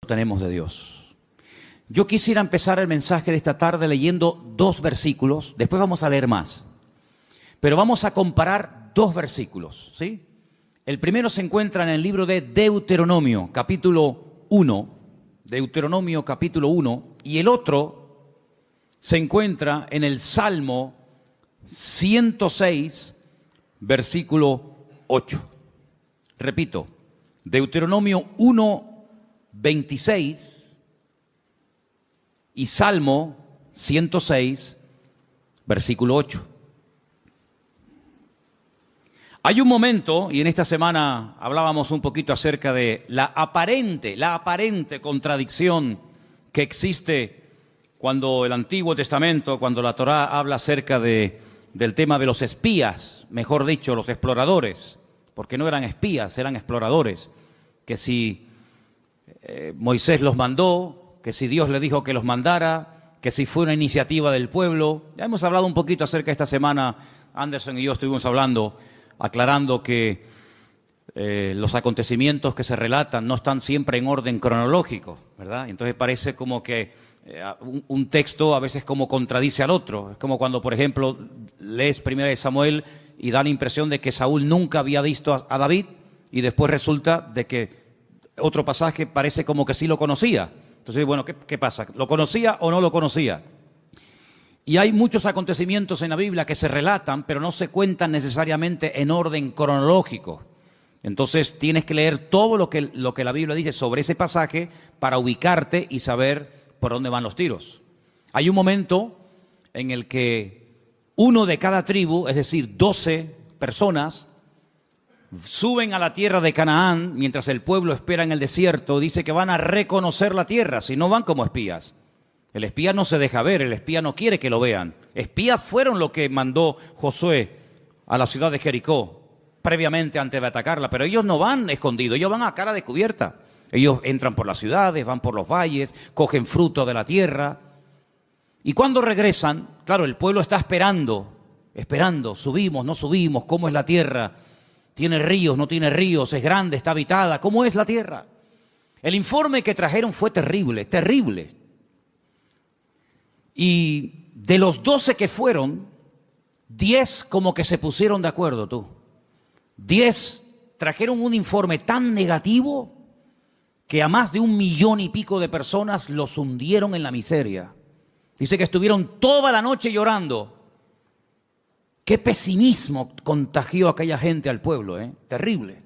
tenemos de Dios. Yo quisiera empezar el mensaje de esta tarde leyendo 2 versículos, después vamos a leer más, pero vamos a comparar 2 versículos, ¿sí? El primero se encuentra en el libro de Deuteronomio, capítulo 1, Deuteronomio capítulo 1, y el otro se encuentra en el Salmo 106, versículo 8. Repito, Deuteronomio 1, 26 y Salmo 106, versículo 8. Hay un momento, y en esta semana hablábamos un poquito acerca de la aparente contradicción que existe cuando el Antiguo Testamento, cuando la Torá habla acerca del tema de los espías, mejor dicho, los exploradores, porque no eran espías, eran exploradores, que si Moisés los mandó, que si Dios le dijo que los mandara, que si fue una iniciativa del pueblo. Ya hemos hablado un poquito acerca de esta semana, Anderson y yo estuvimos hablando, aclarando que los acontecimientos que se relatan no están siempre en orden cronológico, ¿verdad? Entonces parece como que un texto a veces como contradice al otro. Es como cuando, por ejemplo, lees 1 Samuel y da la impresión de que Saúl nunca había visto a David y después resulta de que otro pasaje parece como que sí lo conocía. Entonces, bueno, ¿qué pasa? ¿Lo conocía o no lo conocía? Y hay muchos acontecimientos en la Biblia que se relatan, pero no se cuentan necesariamente en orden cronológico. Entonces tienes que leer todo lo que la Biblia dice sobre ese pasaje para ubicarte y saber por dónde van los tiros. Hay un momento en el que uno de cada tribu, es decir, 12 personas, suben a la tierra de Canaán mientras el pueblo espera en el desierto. Dice que van a reconocer la tierra, si no van como espías. El espía no se deja ver, el espía no quiere que lo vean. Espías fueron lo que mandó Josué a la ciudad de Jericó previamente antes de atacarla, pero ellos no van escondidos, ellos van a cara descubierta. Ellos entran por las ciudades, van por los valles, cogen fruto de la tierra. Y cuando regresan, claro, el pueblo está esperando, subimos, no subimos, ¿cómo es la tierra? ¿Tiene ríos, no tiene ríos? ¿Es grande, está habitada? ¿Cómo es la tierra? El informe que trajeron fue terrible, terrible. Y de los 12 que fueron, 10 como que se pusieron de acuerdo, tú. 10 trajeron un informe tan negativo que a más de 1 millón y pico de personas los hundieron en la miseria. Dice que estuvieron toda la noche llorando. Qué pesimismo contagió aquella gente al pueblo, ¿eh? Terrible,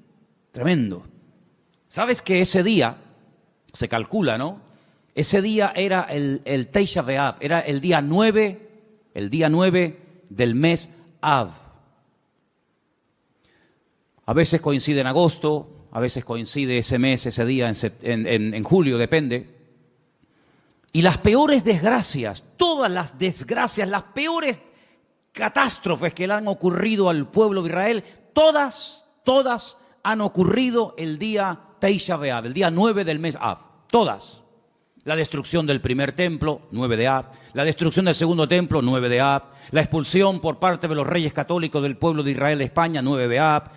tremendo. ¿Sabes que ese día, se calcula, ¿no? Ese día era el Tisha B'Av, era el día 9 del mes Av. A veces coincide en agosto, a veces coincide ese mes, ese día en julio, depende. Y las peores desgracias, todas las desgracias, las peores catástrofes que le han ocurrido al pueblo de Israel, todas han ocurrido el día Tisha B'Av, el día 9 del mes Av, todas. La destrucción del primer templo, 9 de Av. La destrucción del segundo templo, 9 de Av. La expulsión por parte de los reyes católicos del pueblo de Israel de España, 9 de Av.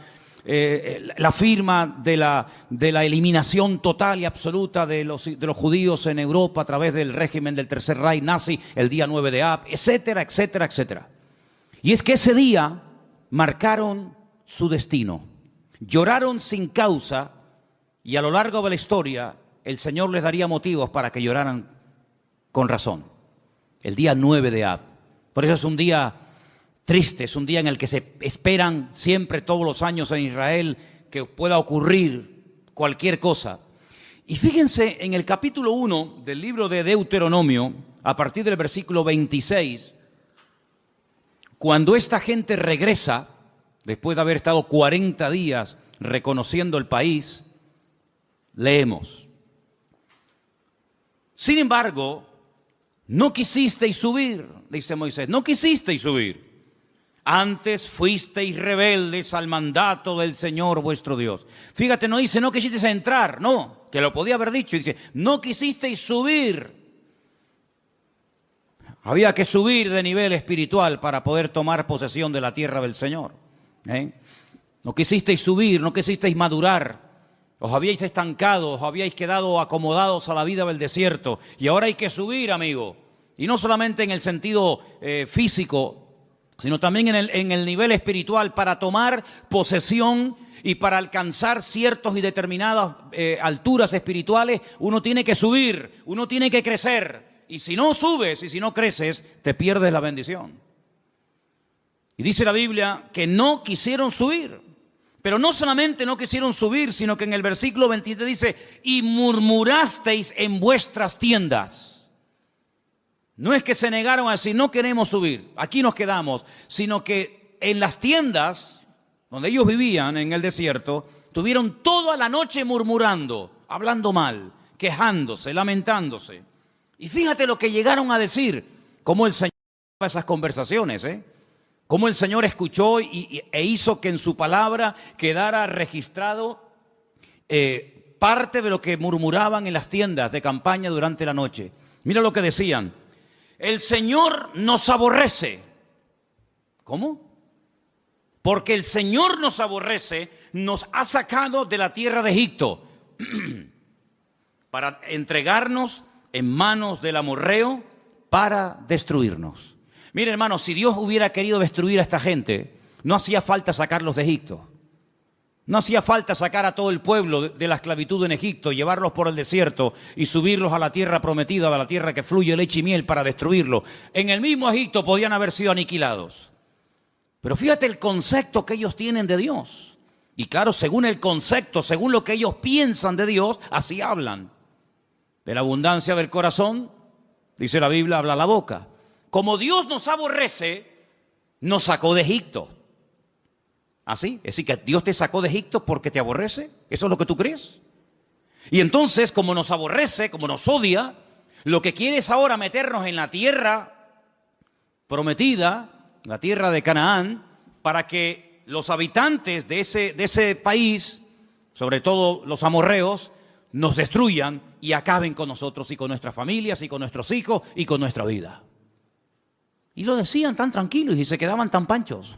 La firma de la eliminación total y absoluta de los judíos en Europa a través del régimen del Tercer Reich nazi, el día 9 de Av, etcétera, etcétera, etcétera. Y es que ese día marcaron su destino. Lloraron sin causa y a lo largo de la historia el Señor les daría motivos para que lloraran con razón. El día 9 de Av. Por eso es un día triste, es un día en el que se esperan siempre todos los años en Israel que pueda ocurrir cualquier cosa. Y fíjense en el capítulo 1 del libro de Deuteronomio, a partir del versículo 26, cuando esta gente regresa, después de haber estado 40 días reconociendo el país, leemos. Sin embargo, no quisisteis subir, dice Moisés, no quisisteis subir. Antes fuisteis rebeldes al mandato del Señor vuestro Dios. Fíjate, no dice no quisisteis entrar, no, que lo podía haber dicho. Dice, no quisisteis subir. Había que subir de nivel espiritual para poder tomar posesión de la tierra del Señor. No quisisteis subir, no quisisteis madurar. Os habíais estancado, os habíais quedado acomodados a la vida del desierto. Y ahora hay que subir, amigo. Y no solamente en el sentido físico, sino también en el nivel espiritual, para tomar posesión y para alcanzar ciertas y determinadas alturas espirituales. Uno tiene que subir, uno tiene que crecer. Y si no subes y si no creces, te pierdes la bendición. Y dice la Biblia que no quisieron subir. Pero no solamente no quisieron subir, sino que en el versículo 27 dice, y murmurasteis en vuestras tiendas. No es que se negaron a decir, no queremos subir, aquí nos quedamos, sino que en las tiendas donde ellos vivían en el desierto, tuvieron toda la noche murmurando, hablando mal, quejándose, lamentándose. Y fíjate lo que llegaron a decir, cómo el Señor esas conversaciones, cómo el Señor escuchó e hizo que en su palabra quedara registrado parte de lo que murmuraban en las tiendas de campaña durante la noche. Mira lo que decían. El Señor nos aborrece. ¿Cómo? Porque el Señor nos aborrece, nos ha sacado de la tierra de Egipto para entregarnos en manos del amorreo para destruirnos. Mire, hermano, si Dios hubiera querido destruir a esta gente, no hacía falta sacarlos de Egipto. No hacía falta sacar a todo el pueblo de la esclavitud en Egipto, llevarlos por el desierto y subirlos a la tierra prometida, a la tierra que fluye leche y miel para destruirlos. En el mismo Egipto podían haber sido aniquilados. Pero fíjate el concepto que ellos tienen de Dios. Y claro, según el concepto, según lo que ellos piensan de Dios, así hablan. De la abundancia del corazón, dice la Biblia, habla la boca. Como Dios nos aborrece, nos sacó de Egipto. ¿Así? Es decir, que Dios te sacó de Egipto porque te aborrece. ¿Eso es lo que tú crees? Y entonces, como nos aborrece, como nos odia, lo que quiere es ahora meternos en la tierra prometida, la tierra de Canaán, para que los habitantes de ese país, sobre todo los amorreos, nos destruyan y acaben con nosotros y con nuestras familias y con nuestros hijos y con nuestra vida. Y lo decían tan tranquilos y se quedaban tan panchos.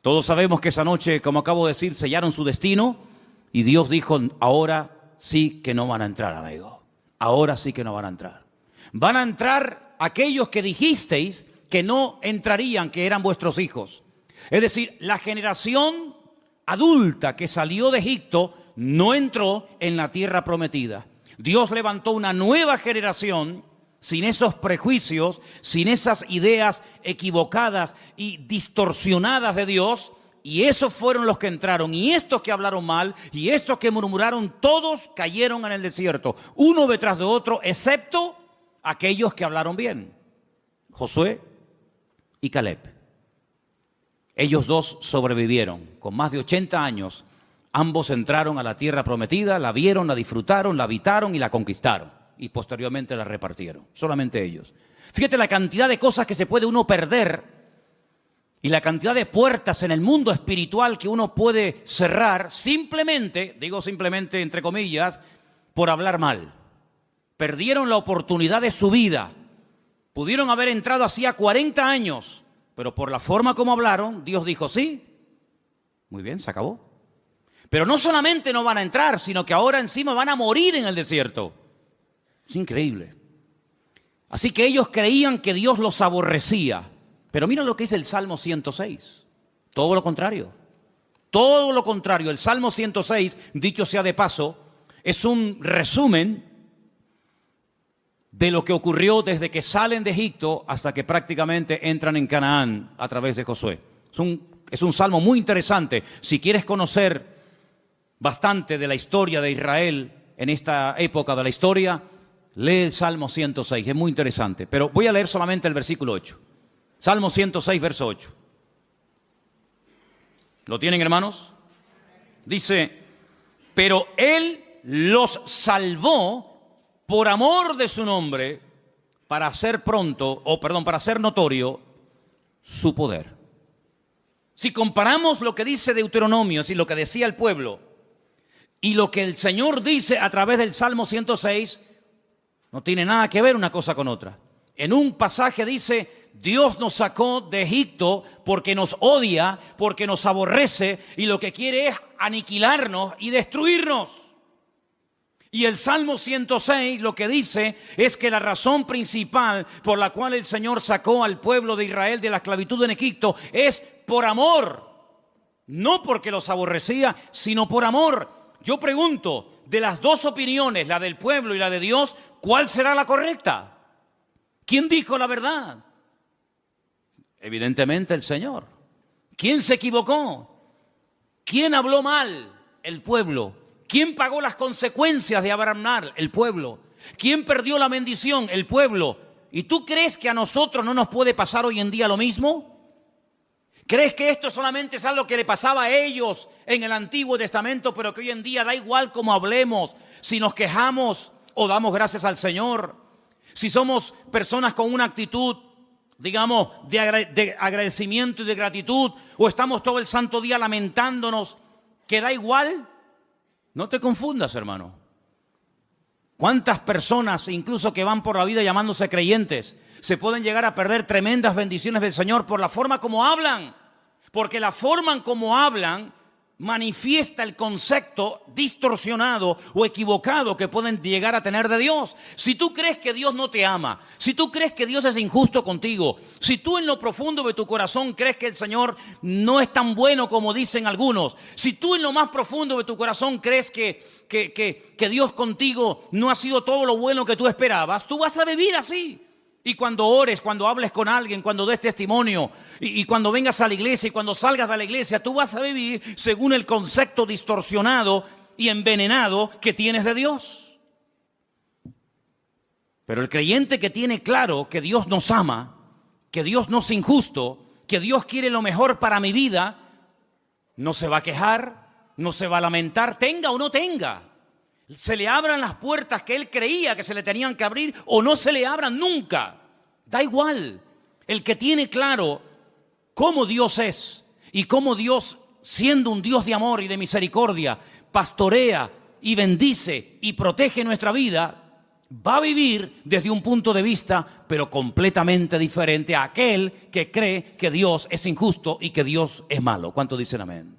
Todos sabemos que esa noche, como acabo de decir, sellaron su destino y Dios dijo, ahora sí que no van a entrar, amigo. Ahora sí que no van a entrar. Van a entrar aquellos que dijisteis que no entrarían, que eran vuestros hijos. Es decir, la generación adulta que salió de Egipto no entró en la tierra prometida. Dios levantó una nueva generación sin esos prejuicios, sin esas ideas equivocadas y distorsionadas de Dios, y esos fueron los que entraron, y estos que hablaron mal, y estos que murmuraron, todos cayeron en el desierto, uno detrás de otro, excepto aquellos que hablaron bien, Josué y Caleb. Ellos dos sobrevivieron, con más de 80 años, ambos entraron a la tierra prometida, la vieron, la disfrutaron, la habitaron y la conquistaron. Y posteriormente la repartieron, solamente ellos. Fíjate la cantidad de cosas que se puede uno perder y la cantidad de puertas en el mundo espiritual que uno puede cerrar simplemente, digo simplemente entre comillas, por hablar mal. Perdieron la oportunidad de su vida. Pudieron haber entrado hacía 40 años, pero por la forma como hablaron, Dios dijo sí. Muy bien, se acabó. Pero no solamente no van a entrar, sino que ahora encima van a morir en el desierto. Es increíble. Así que ellos creían que Dios los aborrecía. Pero mira lo que dice el Salmo 106. Todo lo contrario. Todo lo contrario. El Salmo 106, dicho sea de paso, es un resumen de lo que ocurrió desde que salen de Egipto hasta que prácticamente entran en Canaán a través de Josué. Es un salmo muy interesante. Si quieres conocer bastante de la historia de Israel en esta época de la historia, lee el Salmo 106, es muy interesante. Pero voy a leer solamente el versículo 8. Salmo 106, verso 8. ¿Lo tienen, hermanos? Dice, pero Él los salvó por amor de su nombre para hacer para hacer notorio su poder. Si comparamos lo que dice Deuteronomio y lo que decía el pueblo y lo que el Señor dice a través del Salmo 106, no tiene nada que ver una cosa con otra. En un pasaje dice, Dios nos sacó de Egipto porque nos odia, porque nos aborrece y lo que quiere es aniquilarnos y destruirnos. Y el Salmo 106 lo que dice es que la razón principal por la cual el Señor sacó al pueblo de Israel de la esclavitud en Egipto es por amor. No porque los aborrecía, sino por amor. Yo pregunto, de las dos opiniones, la del pueblo y la de Dios, ¿cuál será la correcta? ¿Quién dijo la verdad? Evidentemente el Señor. ¿Quién se equivocó? ¿Quién habló mal? El pueblo. ¿Quién pagó las consecuencias de hablar mal? El pueblo. ¿Quién perdió la bendición? El pueblo. ¿Y tú crees que a nosotros no nos puede pasar hoy en día lo mismo? ¿Crees que esto solamente es algo que le pasaba a ellos en el Antiguo Testamento, pero que hoy en día da igual cómo hablemos, si nos quejamos o damos gracias al Señor? Si somos personas con una actitud, digamos, de agradecimiento y de gratitud, o estamos todo el santo día lamentándonos, que da igual. No te confundas, hermano. ¿Cuántas personas, incluso que van por la vida llamándose creyentes, se pueden llegar a perder tremendas bendiciones del Señor por la forma como hablan? Porque la forma en como hablan manifiesta el concepto distorsionado o equivocado que pueden llegar a tener de Dios. Si tú crees que Dios no te ama, si tú crees que Dios es injusto contigo, si tú en lo profundo de tu corazón crees que el Señor no es tan bueno como dicen algunos, si tú en lo más profundo de tu corazón crees que Dios contigo no ha sido todo lo bueno que tú esperabas, tú vas a vivir así. Y cuando ores, cuando hables con alguien, cuando des testimonio y cuando vengas a la iglesia y cuando salgas de la iglesia, tú vas a vivir según el concepto distorsionado y envenenado que tienes de Dios. Pero el creyente que tiene claro que Dios nos ama, que Dios no es injusto, que Dios quiere lo mejor para mi vida, no se va a quejar, no se va a lamentar, tenga o no tenga. Se le abran las puertas que él creía que se le tenían que abrir o no se le abran nunca. Da igual. El que tiene claro cómo Dios es y cómo Dios, siendo un Dios de amor y de misericordia, pastorea y bendice y protege nuestra vida, va a vivir desde un punto de vista, pero completamente diferente a aquel que cree que Dios es injusto y que Dios es malo. ¿Cuántos dicen amén?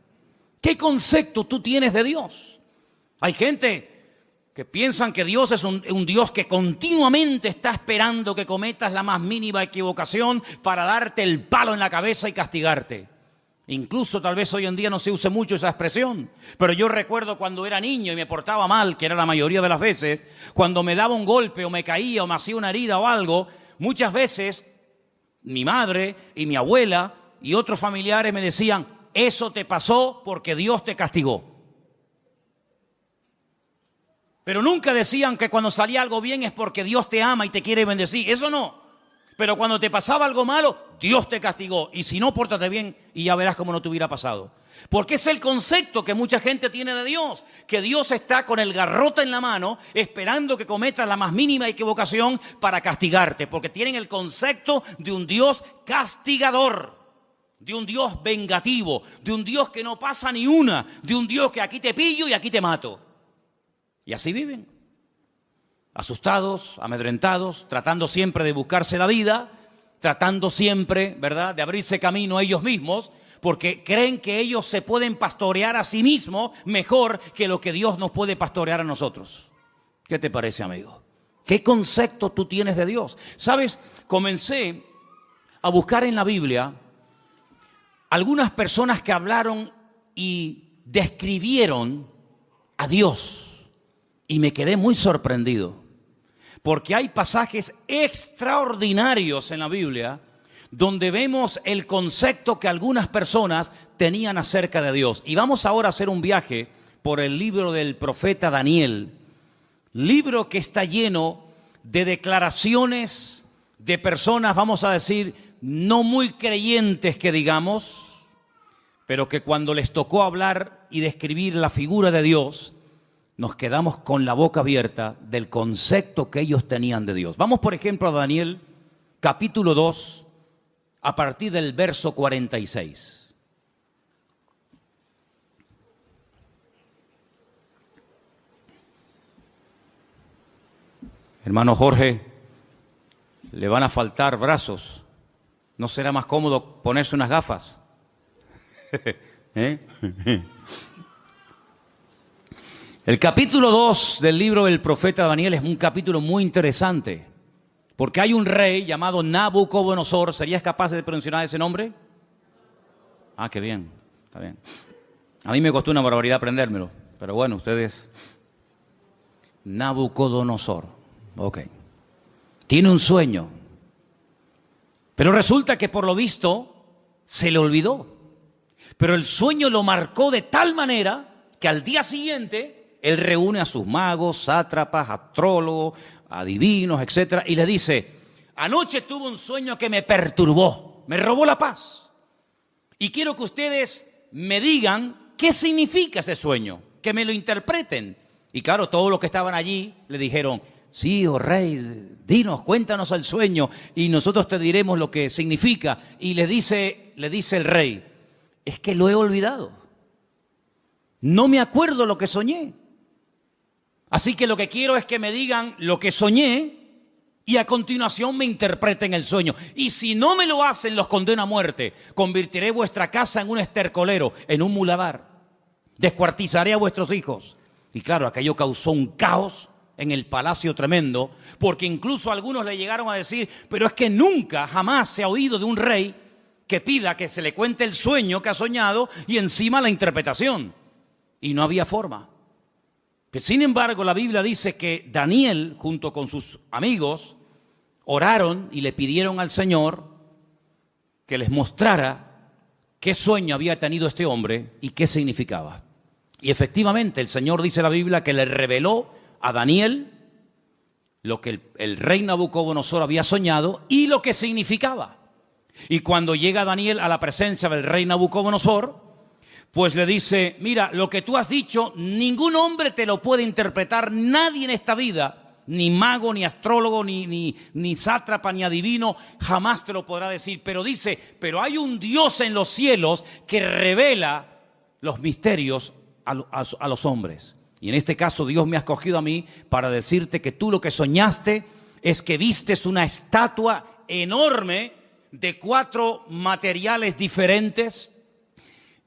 ¿Qué concepto tú tienes de Dios? Hay gente que piensan que Dios es un Dios que continuamente está esperando que cometas la más mínima equivocación para darte el palo en la cabeza y castigarte. Incluso tal vez hoy en día no se use mucho esa expresión, pero yo recuerdo cuando era niño y me portaba mal, que era la mayoría de las veces, cuando me daba un golpe o me caía o me hacía una herida o algo, muchas veces mi madre y mi abuela y otros familiares me decían, eso te pasó porque Dios te castigó. Pero nunca decían que cuando salía algo bien es porque Dios te ama y te quiere bendecir. Eso no. Pero cuando te pasaba algo malo, Dios te castigó. Y si no, pórtate bien y ya verás cómo no te hubiera pasado. Porque es el concepto que mucha gente tiene de Dios. Que Dios está con el garrote en la mano esperando que cometas la más mínima equivocación para castigarte. Porque tienen el concepto de un Dios castigador. De un Dios vengativo. De un Dios que no pasa ni una. De un Dios que aquí te pillo y aquí te mato. Y así viven, asustados, amedrentados, tratando siempre de buscarse la vida, tratando siempre, ¿verdad?, de abrirse camino a ellos mismos, porque creen que ellos se pueden pastorear a sí mismos mejor que lo que Dios nos puede pastorear a nosotros. ¿Qué te parece, amigo? ¿Qué concepto tú tienes de Dios? ¿Sabes? Comencé a buscar en la Biblia algunas personas que hablaron y describieron a Dios. Y me quedé muy sorprendido, porque hay pasajes extraordinarios en la Biblia donde vemos el concepto que algunas personas tenían acerca de Dios. Y vamos ahora a hacer un viaje por el libro del profeta Daniel, libro que está lleno de declaraciones de personas, vamos a decir, no muy creyentes que digamos, pero que cuando les tocó hablar y describir la figura de Dios, nos quedamos con la boca abierta del concepto que ellos tenían de Dios. Vamos, por ejemplo, a Daniel, capítulo 2, a partir del verso 46. Hermano Jorge, le van a faltar brazos. ¿No será más cómodo ponerse unas gafas? ¿Eh? El capítulo 2 del libro del profeta Daniel es un capítulo muy interesante, porque hay un rey llamado Nabucodonosor. ¿Serías capaz de pronunciar ese nombre? Ah, qué bien, está bien. A mí me costó una barbaridad aprendérmelo, pero bueno, ustedes... Nabucodonosor, ok. Tiene un sueño, pero resulta que por lo visto se le olvidó. Pero el sueño lo marcó de tal manera que al día siguiente él reúne a sus magos, sátrapas, astrólogos, adivinos, etcétera, y le dice: anoche tuve un sueño que me perturbó, me robó la paz. Y quiero que ustedes me digan qué significa ese sueño, que me lo interpreten. Y claro, todos los que estaban allí le dijeron: sí, oh rey, dinos, cuéntanos el sueño y nosotros te diremos lo que significa. Y le dice el rey: es que lo he olvidado. No me acuerdo lo que soñé. Así que lo que quiero es que me digan lo que soñé y a continuación me interpreten el sueño. Y si no me lo hacen, los condeno a muerte. Convertiré vuestra casa en un estercolero, en un muladar. Descuartizaré a vuestros hijos. Y claro, aquello causó un caos en el palacio tremendo, porque incluso algunos le llegaron a decir: pero es que nunca, jamás se ha oído de un rey que pida que se le cuente el sueño que ha soñado y encima la interpretación. Y no había forma. Pero sin embargo, la Biblia dice que Daniel, junto con sus amigos, oraron y le pidieron al Señor que les mostrara qué sueño había tenido este hombre y qué significaba. Y efectivamente, el Señor, dice la Biblia, que le reveló a Daniel lo que el rey Nabucodonosor había soñado y lo que significaba. Y cuando llega Daniel a la presencia del rey Nabucodonosor, pues le dice: mira, lo que tú has dicho, ningún hombre te lo puede interpretar, nadie en esta vida, ni mago, ni astrólogo, ni sátrapa, ni adivino, jamás te lo podrá decir. Pero dice: pero hay un Dios en los cielos que revela los misterios a los hombres. Y en este caso Dios me ha escogido a mí para decirte que tú lo que soñaste es que vistes una estatua enorme de 4 materiales diferentes.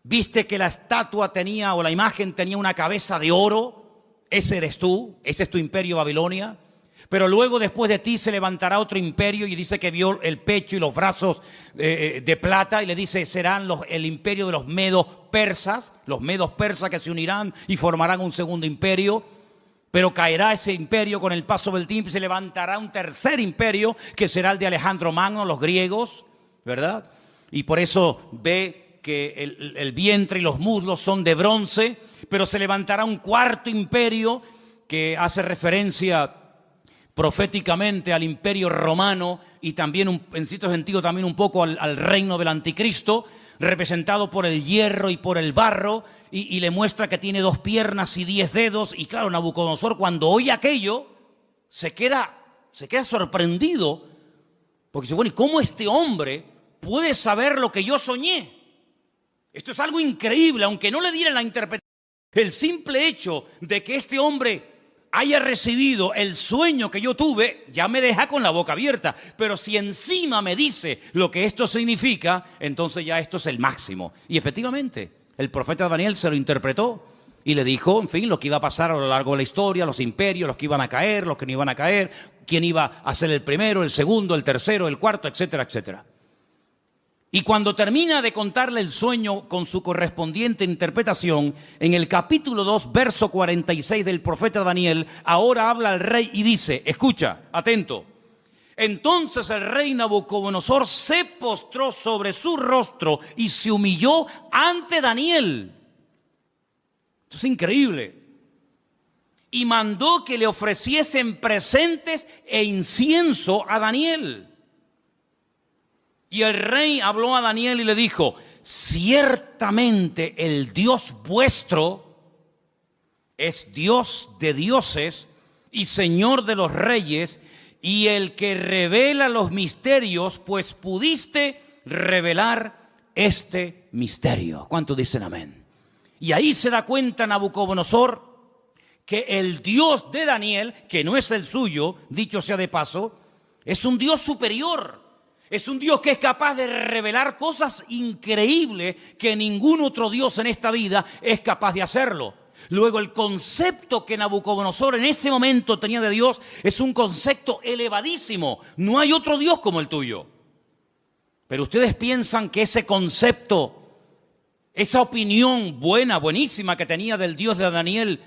Viste que la estatua tenía, o la imagen tenía, una cabeza de oro. Ese eres tú, ese es tu imperio Babilonia. Pero luego después de ti se levantará otro imperio, y dice que vio el pecho y los brazos de plata, y le dice: serán el imperio de los medos persas que se unirán y formarán un segundo imperio. Pero caerá ese imperio con el paso del tiempo y se levantará un tercer imperio que será el de Alejandro Magno, los griegos, ¿verdad? Y por eso ve que el vientre y los muslos son de bronce, pero se levantará un cuarto imperio que hace referencia proféticamente al imperio romano y también, en cierto sentido, también un poco al reino del anticristo, representado por el hierro y por el barro, y le muestra que tiene 2 piernas y 10 dedos. Y claro, Nabucodonosor, cuando oye aquello, se queda sorprendido, porque dice: bueno, ¿y cómo este hombre puede saber lo que yo soñé? Esto es algo increíble, aunque no le dieran la interpretación. El simple hecho de que este hombre haya recibido el sueño que yo tuve, ya me deja con la boca abierta. Pero si encima me dice lo que esto significa, entonces ya esto es el máximo. Y efectivamente, el profeta Daniel se lo interpretó y le dijo, en fin, lo que iba a pasar a lo largo de la historia, los imperios, los que iban a caer, los que no iban a caer, quién iba a ser el primero, el segundo, el tercero, el cuarto, etcétera, etcétera. Y cuando termina de contarle el sueño con su correspondiente interpretación, en el capítulo 2, verso 46 del profeta Daniel, ahora habla el rey y dice: escucha, atento. Entonces el rey Nabucodonosor se postró sobre su rostro y se humilló ante Daniel. Esto es increíble. Y mandó que le ofreciesen presentes e incienso a Daniel. Y el rey habló a Daniel y le dijo: ciertamente el Dios vuestro es Dios de dioses y Señor de los reyes, y el que revela los misterios, pues pudiste revelar este misterio. ¿Cuántos dicen amén? Y ahí se da cuenta Nabucodonosor que el Dios de Daniel, que no es el suyo, dicho sea de paso, es un Dios superior. Es un Dios que es capaz de revelar cosas increíbles que ningún otro Dios en esta vida es capaz de hacerlo. Luego el concepto que Nabucodonosor en ese momento tenía de Dios es un concepto elevadísimo. No hay otro Dios como el tuyo. Pero ustedes piensan que ese concepto, esa opinión buena, buenísima que tenía del Dios de Daniel,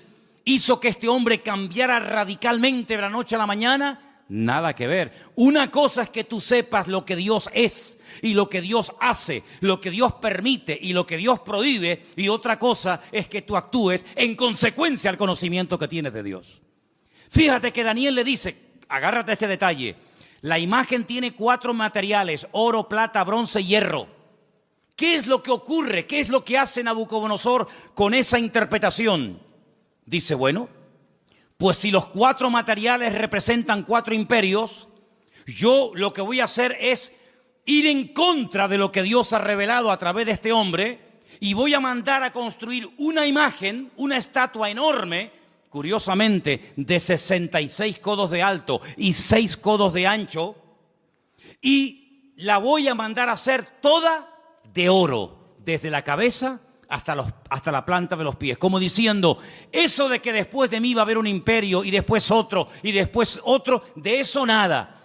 hizo que este hombre cambiara radicalmente de la noche a la mañana. Nada que ver. Una cosa es que tú sepas lo que Dios es y lo que Dios hace, lo que Dios permite y lo que Dios prohíbe, y otra cosa es que tú actúes en consecuencia al conocimiento que tienes de Dios. Fíjate que Daniel le dice, agárrate a este detalle, la imagen tiene 4 materiales: oro, plata, bronce y hierro. ¿Qué es lo que ocurre? ¿Qué es lo que hace Nabucodonosor con esa interpretación? Dice, bueno, pues si los 4 materiales representan 4 imperios, yo lo que voy a hacer es ir en contra de lo que Dios ha revelado a través de este hombre, y voy a mandar a construir una imagen, una estatua enorme, curiosamente de 66 codos de alto y 6 codos de ancho, y la voy a mandar a hacer toda de oro, desde la cabeza hasta la planta de los pies, como diciendo, eso de que después de mí va a haber un imperio y después otro y después otro, de eso nada.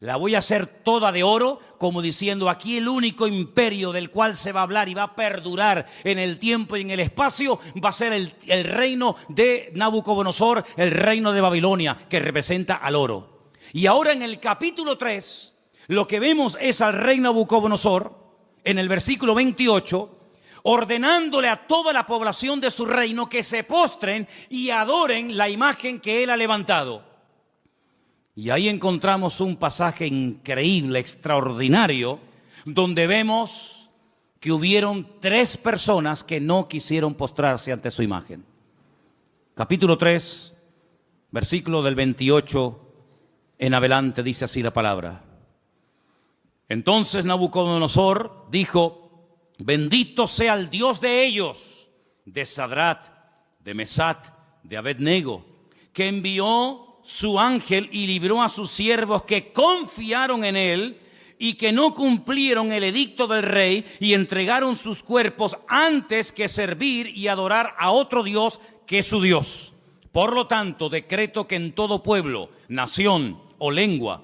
La voy a hacer toda de oro, como diciendo, aquí el único imperio del cual se va a hablar y va a perdurar en el tiempo y en el espacio va a ser el reino de Nabucodonosor, el reino de Babilonia, que representa al oro. Y ahora en el capítulo 3, lo que vemos es al rey Nabucodonosor, en el versículo 28, ordenándole a toda la población de su reino que se postren y adoren la imagen que él ha levantado. Y ahí encontramos un pasaje increíble, extraordinario, donde vemos que hubieron 3 personas que no quisieron postrarse ante su imagen. Capítulo 3, versículo del 28 en adelante, dice así la palabra. Entonces Nabucodonosor dijo, bendito sea el Dios de ellos, de Sadrat, de Mesat, de Abednego, que envió su ángel y libró a sus siervos que confiaron en él y que no cumplieron el edicto del rey y entregaron sus cuerpos antes que servir y adorar a otro Dios que es su Dios. Por lo tanto, decreto que en todo pueblo, nación o lengua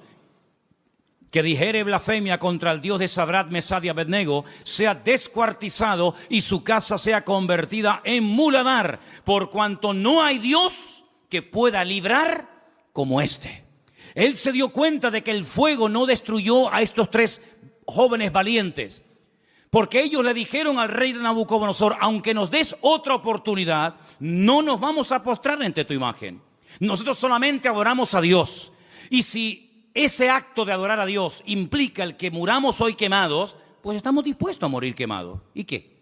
que dijere blasfemia contra el Dios de Sadrat, Mesad y Abednego, sea descuartizado y su casa sea convertida en muladar, por cuanto no hay Dios que pueda librar como este. Él se dio cuenta de que el fuego no destruyó a estos 3 jóvenes valientes, porque ellos le dijeron al rey de Nabucodonosor, aunque nos des otra oportunidad, no nos vamos a postrar ante tu imagen. Nosotros solamente adoramos a Dios. Y si ese acto de adorar a Dios implica el que muramos hoy quemados, pues estamos dispuestos a morir quemados. ¿Y qué?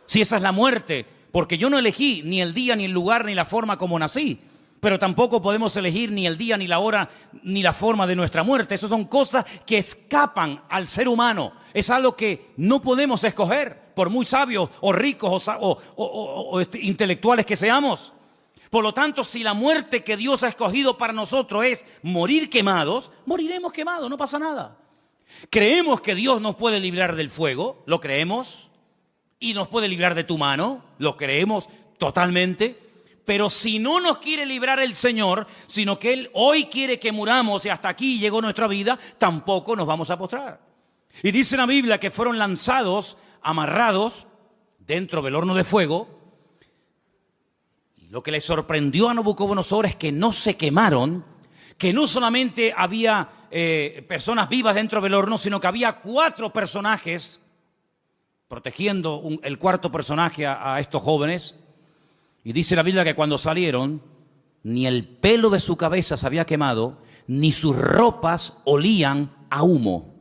Si esa es la muerte, porque yo no elegí ni el día, ni el lugar, ni la forma como nací, pero tampoco podemos elegir ni el día, ni la hora, ni la forma de nuestra muerte. Esas son cosas que escapan al ser humano. Es algo que no podemos escoger, por muy sabios o ricos o intelectuales que seamos. Por lo tanto, si la muerte que Dios ha escogido para nosotros es morir quemados, moriremos quemados, no pasa nada. ¿Creemos que Dios nos puede librar del fuego? ¿Lo creemos? ¿Y nos puede librar de tu mano? ¿Lo creemos totalmente? Pero si no nos quiere librar el Señor, sino que Él hoy quiere que muramos y hasta aquí llegó nuestra vida, tampoco nos vamos a postrar. Y dice la Biblia que fueron lanzados, amarrados, dentro del horno de fuego. Lo que le sorprendió a Nabucodonosor es que no se quemaron, que no solamente había personas vivas dentro del horno, sino que había 4 personajes protegiendo el cuarto personaje a estos jóvenes. Y dice la Biblia que cuando salieron, ni el pelo de su cabeza se había quemado, ni sus ropas olían a humo.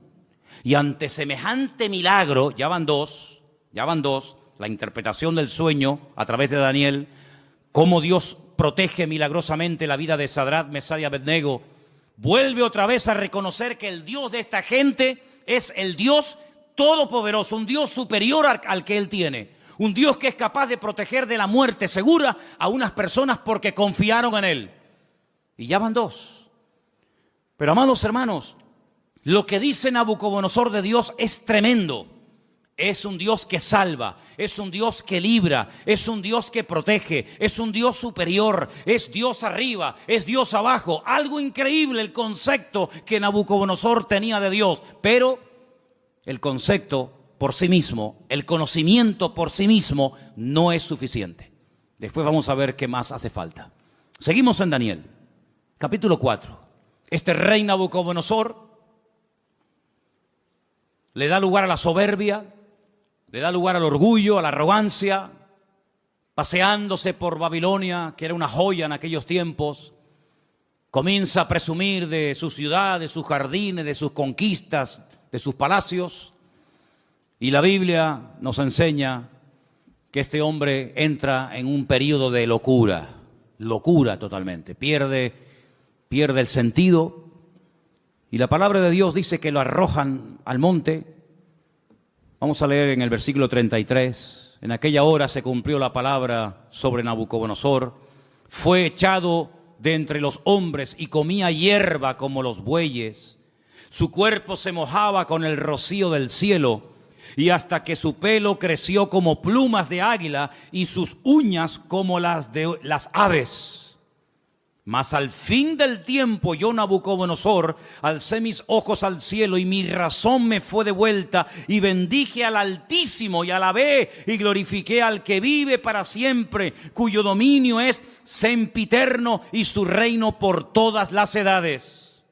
Y ante semejante milagro, ya van dos, la interpretación del sueño a través de Daniel, cómo Dios protege milagrosamente la vida de Sadrat, Mesad y Abednego, vuelve otra vez a reconocer que el Dios de esta gente es el Dios todopoderoso, un Dios superior al que Él tiene, un Dios que es capaz de proteger de la muerte segura a unas personas porque confiaron en Él. Y ya van 2. Pero amados hermanos, lo que dice Nabucodonosor de Dios es tremendo. es un Dios que salva, es un Dios que libra, es un Dios que protege, es un Dios superior, es Dios arriba, es Dios abajo. Algo increíble el concepto que Nabucodonosor tenía de Dios, pero el concepto por sí mismo, el conocimiento por sí mismo no es suficiente. Después vamos a ver qué más hace falta. Seguimos en Daniel, capítulo 4. Este rey Nabucodonosor le da lugar a la soberbia, le da lugar al orgullo, a la arrogancia, paseándose por Babilonia, que era una joya en aquellos tiempos. Comienza a presumir de su ciudad, de sus jardines, de sus conquistas, de sus palacios. Y la Biblia nos enseña que este hombre entra en un periodo de locura totalmente. Pierde el sentido. Y la palabra de Dios dice que lo arrojan al monte. Vamos a leer en el versículo 33. En aquella hora se cumplió la palabra sobre Nabucodonosor. Fue echado de entre los hombres y comía hierba como los bueyes. Su cuerpo se mojaba con el rocío del cielo, y hasta que su pelo creció como plumas de águila y sus uñas como las de las aves. Mas al fin del tiempo yo, Nabucodonosor, alcé mis ojos al cielo y mi razón me fue devuelta, y bendije al Altísimo y alabé y glorifiqué al que vive para siempre, cuyo dominio es sempiterno y su reino por todas las edades.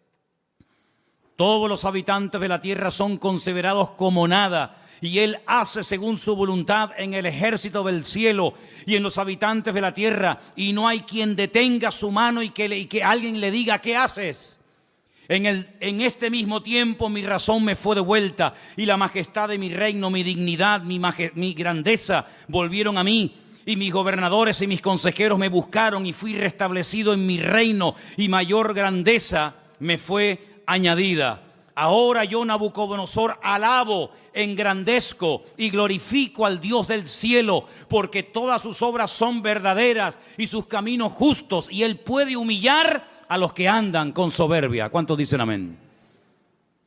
Todos los habitantes de la tierra son considerados como nada, y Él hace según su voluntad en el ejército del cielo y en los habitantes de la tierra, y no hay quien detenga su mano y que alguien le diga: ¿qué haces? En este mismo tiempo mi razón me fue devuelta, y la majestad de mi reino, mi dignidad, mi grandeza volvieron a mí. Y mis gobernadores y mis consejeros me buscaron, y fui restablecido en mi reino, y mayor grandeza me fue añadida. Ahora yo, Nabucodonosor, alabo, engrandezco y glorifico al Dios del cielo, porque todas sus obras son verdaderas y sus caminos justos, y Él puede humillar a los que andan con soberbia. ¿Cuántos dicen amén?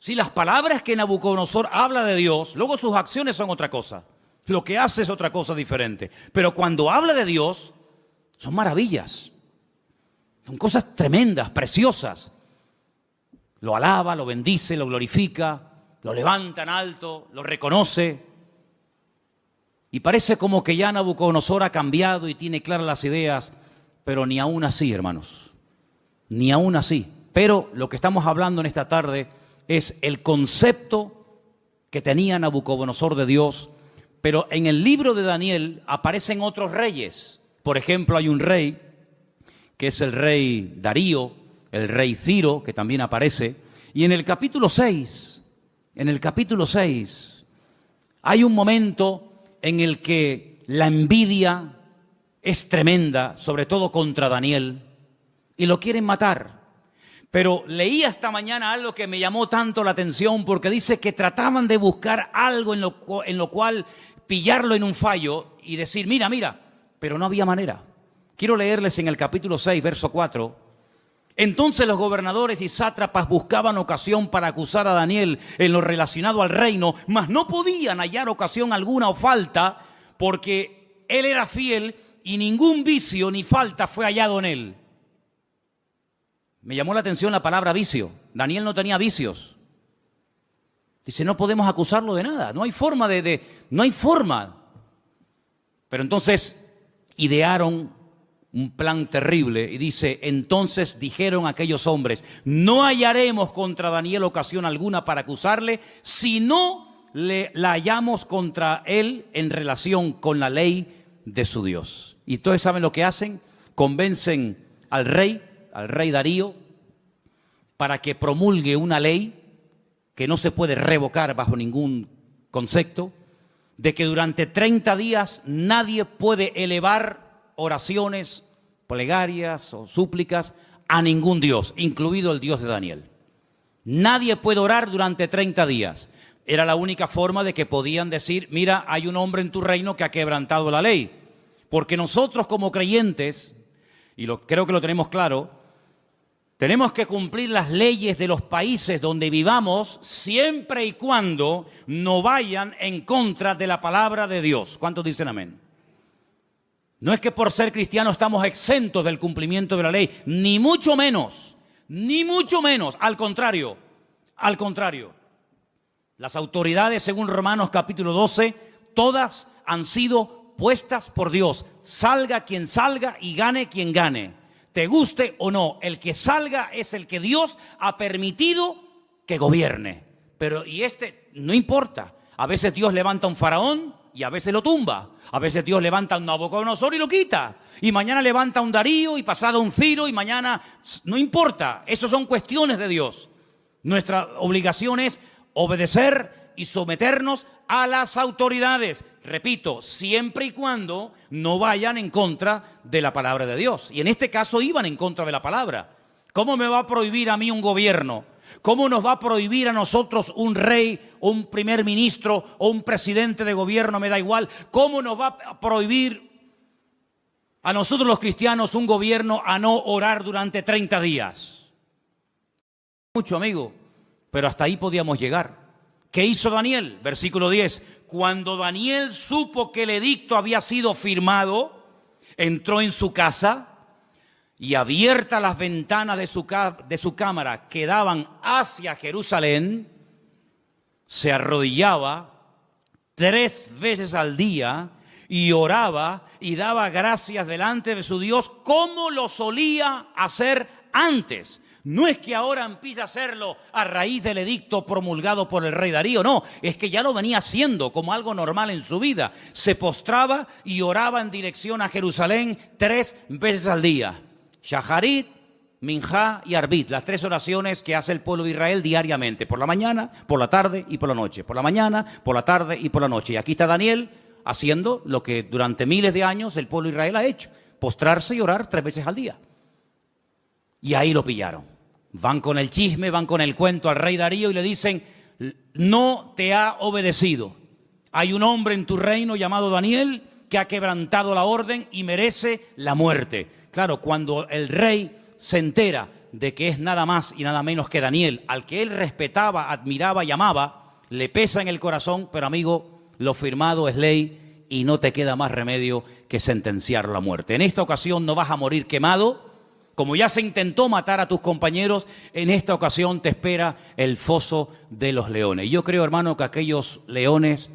Si las palabras que Nabucodonosor habla de Dios, luego sus acciones son otra cosa. Lo que hace es otra cosa diferente. Pero cuando habla de Dios, son maravillas. Son cosas tremendas, preciosas. Lo alaba, lo bendice, lo glorifica, lo levanta en alto, lo reconoce. Y parece como que ya Nabucodonosor ha cambiado y tiene claras las ideas, pero ni aún así, hermanos, ni aún así. Pero lo que estamos hablando en esta tarde es el concepto que tenía Nabucodonosor de Dios. Pero en el libro de Daniel aparecen otros reyes. Por ejemplo, hay un rey que es el rey Darío, el rey Ciro, que también aparece. Y en el capítulo 6, hay un momento en el que la envidia es tremenda, sobre todo contra Daniel, y lo quieren matar. Pero leí esta mañana algo que me llamó tanto la atención, porque dice que trataban de buscar algo en lo cual pillarlo en un fallo y decir: mira, pero no había manera. Quiero leerles en el capítulo 6, verso 4. Entonces los gobernadores y sátrapas buscaban ocasión para acusar a Daniel en lo relacionado al reino, mas no podían hallar ocasión alguna o falta, porque él era fiel y ningún vicio ni falta fue hallado en él. Me llamó la atención la palabra vicio. Daniel no tenía vicios. Dice: no podemos acusarlo de nada, no hay forma no hay forma. Pero entonces idearon un plan terrible y dice: entonces dijeron aquellos hombres: no hallaremos contra Daniel ocasión alguna para acusarle, si no la hallamos contra él en relación con la ley de su Dios. Y todos saben lo que hacen: convencen al rey Darío, para que promulgue una ley que no se puede revocar bajo ningún concepto, de que durante 30 días nadie puede elevar oraciones, plegarias o súplicas a ningún Dios, incluido el Dios de Daniel. Nadie puede orar durante 30 días. Era la única forma de que podían decir: mira, hay un hombre en tu reino que ha quebrantado la ley. Porque nosotros como creyentes, y creo que lo tenemos claro, Tenemos que cumplir las leyes de los países donde vivamos siempre y cuando no vayan en contra de la palabra de Dios. ¿Cuántos dicen amén? No es que por ser cristianos estamos exentos del cumplimiento de la ley, ni mucho menos, al contrario, al contrario. Las autoridades, según Romanos capítulo 12, todas han sido puestas por Dios. Salga quien salga y gane quien gane. Te guste o no, el que salga es el que Dios ha permitido que gobierne. Pero no importa. A veces Dios levanta un faraón y a veces lo tumba. A veces Dios levanta un Nabucodonosor y lo quita. Y mañana levanta un Darío y pasado un Ciro y mañana... No importa, eso son cuestiones de Dios. Nuestra obligación es obedecer y someternos a las autoridades. Repito, siempre y cuando no vayan en contra de la palabra de Dios. Y en este caso iban en contra de la palabra. ¿Cómo me va a prohibir a mí un gobierno? ¿Cómo nos va a prohibir a nosotros un rey, o un primer ministro o un presidente de gobierno? Me da igual. ¿Cómo nos va a prohibir a nosotros los cristianos un gobierno a no orar durante 30 días? Mucho, amigo, pero hasta ahí podíamos llegar. ¿Qué hizo Daniel? Versículo 10. Cuando Daniel supo que el edicto había sido firmado, entró en su casa y abiertas las ventanas de su cámara que daban hacia Jerusalén, se arrodillaba 3 veces al día y oraba y daba gracias delante de su Dios como lo solía hacer antes. No es que ahora empiece a hacerlo a raíz del edicto promulgado por el rey Darío, no, es que ya lo venía haciendo como algo normal en su vida. Se postraba y oraba en dirección a Jerusalén 3 veces al día. Shaharit, Minjá y Arbit, las 3 oraciones que hace el pueblo de Israel diariamente, por la mañana, por la tarde y por la noche. Por la mañana, por la tarde y por la noche. Y aquí está Daniel haciendo lo que durante miles de años el pueblo de Israel ha hecho, postrarse y orar 3 veces al día. Y ahí lo pillaron. Van con el chisme, van con el cuento al rey Darío y le dicen: no te ha obedecido. Hay un hombre en tu reino llamado Daniel que ha quebrantado la orden y merece la muerte. Claro, cuando el rey se entera de que es nada más y nada menos que Daniel, al que él respetaba, admiraba y amaba, le pesa en el corazón, pero amigo, lo firmado es ley y no te queda más remedio que sentenciarlo a muerte. En esta ocasión no vas a morir quemado. Como ya se intentó matar a tus compañeros, en esta ocasión te espera el foso de los leones. Y yo creo, hermano, que aquellos leones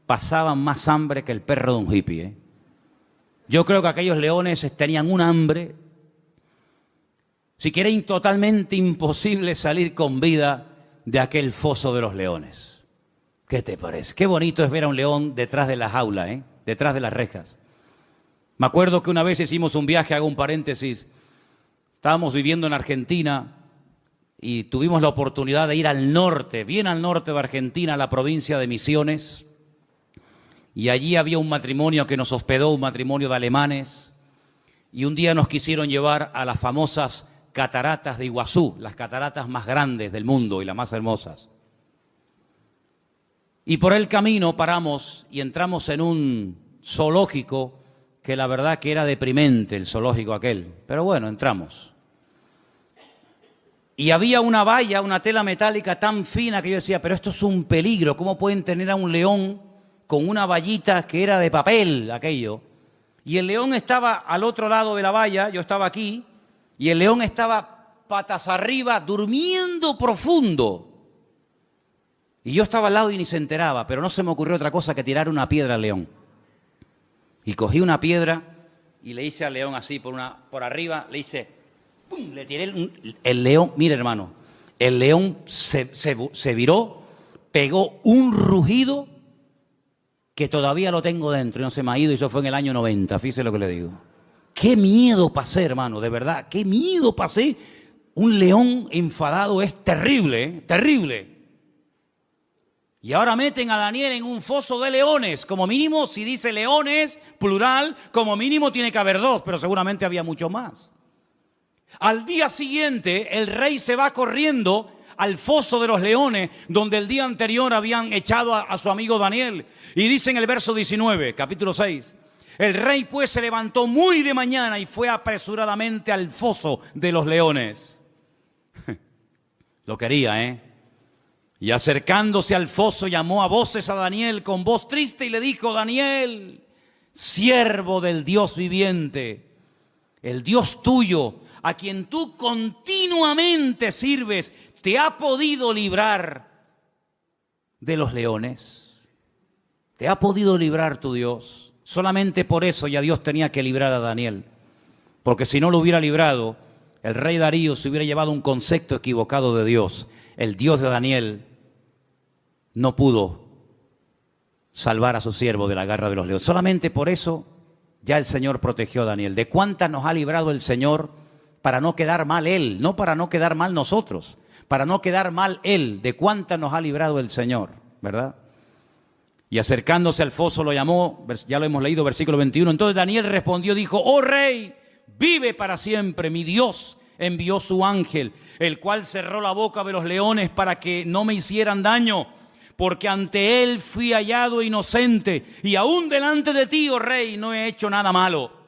pasaban más hambre que el perro de un hippie. Yo creo que aquellos leones tenían un hambre, si quieren, totalmente imposible salir con vida de aquel foso de los leones. ¿Qué te parece? Qué bonito es ver a un león detrás de la jaula, detrás de las rejas. Me acuerdo que una vez hicimos un viaje, hago un paréntesis. Estábamos viviendo en Argentina y tuvimos la oportunidad de ir al norte, bien al norte de Argentina, a la provincia de Misiones. Y allí había un matrimonio que nos hospedó, un matrimonio de alemanes. Y un día nos quisieron llevar a las famosas cataratas de Iguazú, las cataratas más grandes del mundo y las más hermosas. Y por el camino paramos y entramos en un zoológico que la verdad que era deprimente, el zoológico aquel. Pero bueno, entramos. Y había una valla, una tela metálica tan fina que yo decía, pero esto es un peligro. ¿Cómo pueden tener a un león con una vallita que era de papel, aquello? Y el león estaba al otro lado de la valla, yo estaba aquí, y el león estaba patas arriba, durmiendo profundo. Y yo estaba al lado y ni se enteraba, pero no se me ocurrió otra cosa que tirar una piedra al león. Y cogí una piedra y le hice al león así por arriba, le hice... ¡Pum! Le tiré el león, mire hermano, el león se viró, pegó un rugido que todavía lo tengo dentro y no se me ha ido, y eso fue en el año 90, fíjese lo que le digo. Qué miedo pasé, hermano, de verdad, qué miedo pasé. Un león enfadado es terrible, terrible. Y ahora meten a Daniel en un foso de leones. Como mínimo, si dice leones, plural, como mínimo tiene que haber 2, pero seguramente había mucho más. Al día siguiente, el rey se va corriendo al foso de los leones, donde el día anterior habían echado a su amigo Daniel. Y dice en el verso 19, capítulo 6, el rey pues se levantó muy de mañana y fue apresuradamente al foso de los leones. Lo quería, ¿eh? Y acercándose al foso llamó a voces a Daniel con voz triste y le dijo: Daniel, siervo del Dios viviente, el Dios tuyo, a quien tú continuamente sirves, ¿te ha podido librar de los leones? ¿Te ha podido librar tu Dios? Solamente por eso ya Dios tenía que librar a Daniel, porque si no lo hubiera librado, el rey Darío se hubiera llevado un concepto equivocado de Dios. El Dios de Daniel no pudo salvar a su siervo de la garra de los leones. Solamente por eso ya el Señor protegió a Daniel. ¿De cuántas nos ha librado el Señor para no quedar mal Él? No para no quedar mal nosotros, para no quedar mal Él. ¿De cuántas nos ha librado el Señor? ¿Verdad? Y acercándose al foso lo llamó, ya lo hemos leído, versículo 21. Entonces Daniel respondió, dijo: oh rey, vive para siempre, mi Dios envió su ángel, el cual cerró la boca de los leones para que no me hicieran daño, porque ante él fui hallado inocente, y aún delante de ti, oh rey, no he hecho nada malo.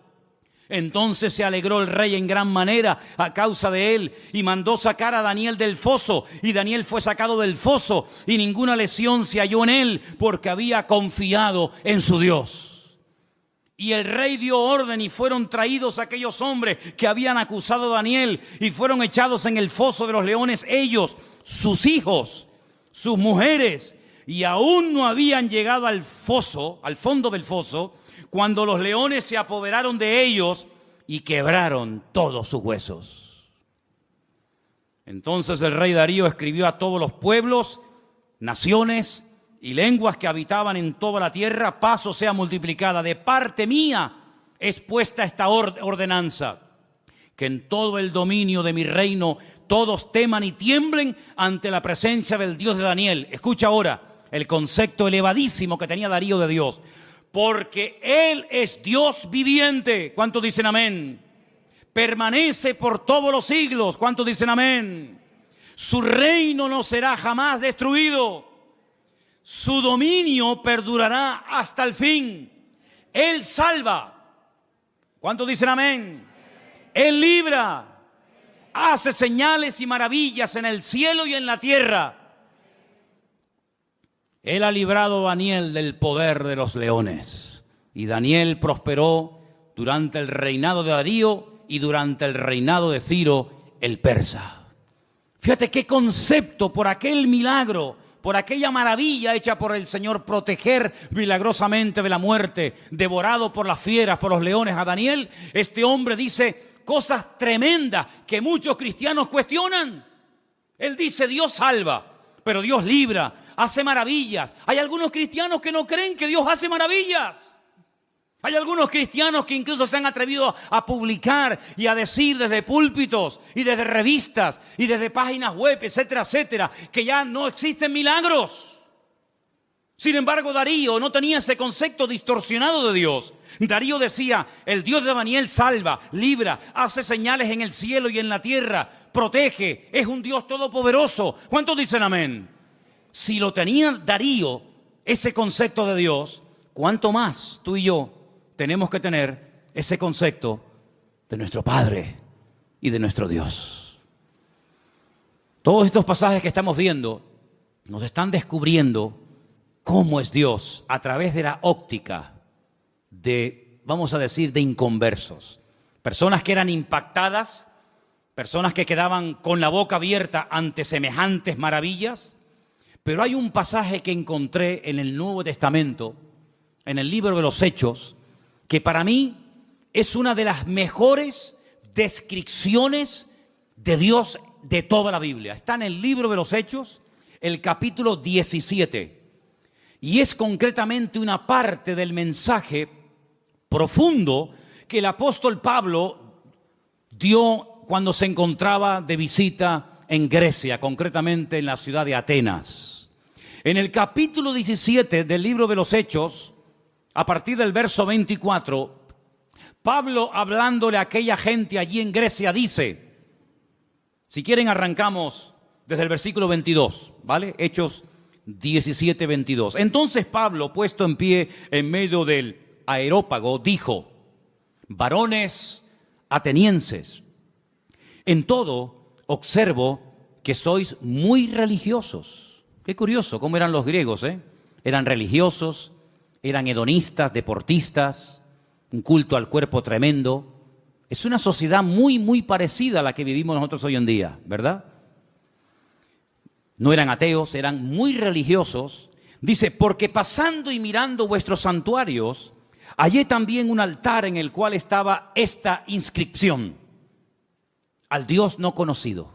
Entonces se alegró el rey en gran manera a causa de él, y mandó sacar a Daniel del foso, y Daniel fue sacado del foso, y ninguna lesión se halló en él, porque había confiado en su Dios. Y el rey dio orden, y fueron traídos aquellos hombres que habían acusado a Daniel, y fueron echados en el foso de los leones, ellos, sus hijos, sus mujeres, y aún no habían llegado al foso, al fondo del foso, cuando los leones se apoderaron de ellos y quebraron todos sus huesos. Entonces el rey Darío escribió a todos los pueblos, naciones y lenguas que habitaban en toda la tierra: paz os sea multiplicada. De parte mía es puesta esta ordenanza, que en todo el dominio de mi reino todos teman y tiemblen ante la presencia del Dios de Daniel. Escucha ahora el concepto elevadísimo que tenía Darío de Dios. Porque Él es Dios viviente. ¿Cuántos dicen amén? Permanece por todos los siglos. ¿Cuántos dicen amén? Su reino no será jamás destruido. Su dominio perdurará hasta el fin. Él salva. ¿Cuántos dicen amén? Él libra. Hace señales y maravillas en el cielo y en la tierra. Él ha librado a Daniel del poder de los leones. Y Daniel prosperó durante el reinado de Darío y durante el reinado de Ciro el persa. Fíjate qué concepto, por aquel milagro, por aquella maravilla hecha por el Señor, proteger milagrosamente de la muerte, devorado por las fieras, por los leones a Daniel. Este hombre dice cosas tremendas que muchos cristianos cuestionan. Él dice: Dios salva, pero Dios libra, hace maravillas. Hay algunos cristianos que no creen que Dios hace maravillas. Hay algunos cristianos que incluso se han atrevido a publicar y a decir desde púlpitos y desde revistas y desde páginas web, etcétera, etcétera, que ya no existen milagros. Sin embargo, Darío no tenía ese concepto distorsionado de Dios. Darío decía: el Dios de Daniel salva, libra, hace señales en el cielo y en la tierra, protege, es un Dios todopoderoso. ¿Cuántos dicen amén? Si lo tenía Darío, ese concepto de Dios, ¿cuánto más tú y yo tenemos que tener ese concepto de nuestro Padre y de nuestro Dios? Todos estos pasajes que estamos viendo nos están descubriendo cómo es Dios a través de la óptica de, vamos a decir, de inconversos. Personas que eran impactadas, personas que quedaban con la boca abierta ante semejantes maravillas. Pero hay un pasaje que encontré en el Nuevo Testamento, en el libro de los Hechos, que para mí es una de las mejores descripciones de Dios de toda la Biblia. Está en el libro de los Hechos, el capítulo 17. Y es concretamente una parte del mensaje profundo que el apóstol Pablo dio cuando se encontraba de visita en Grecia, concretamente en la ciudad de Atenas. En el capítulo 17 del libro de los Hechos, a partir del verso 24, Pablo, hablándole a aquella gente allí en Grecia, dice, si quieren arrancamos desde el versículo 22, ¿vale? Hechos 17, 22. Entonces Pablo, puesto en pie en medio del Areópago, dijo: varones atenienses, en todo observo que sois muy religiosos. Qué curioso cómo eran los griegos, ¿eh? Eran religiosos, eran hedonistas, deportistas, un culto al cuerpo tremendo. Es una sociedad muy, muy parecida a la que vivimos nosotros hoy en día, ¿verdad? No eran ateos, eran muy religiosos. Dice, porque pasando y mirando vuestros santuarios, hallé también un altar en el cual estaba esta inscripción: al Dios no conocido.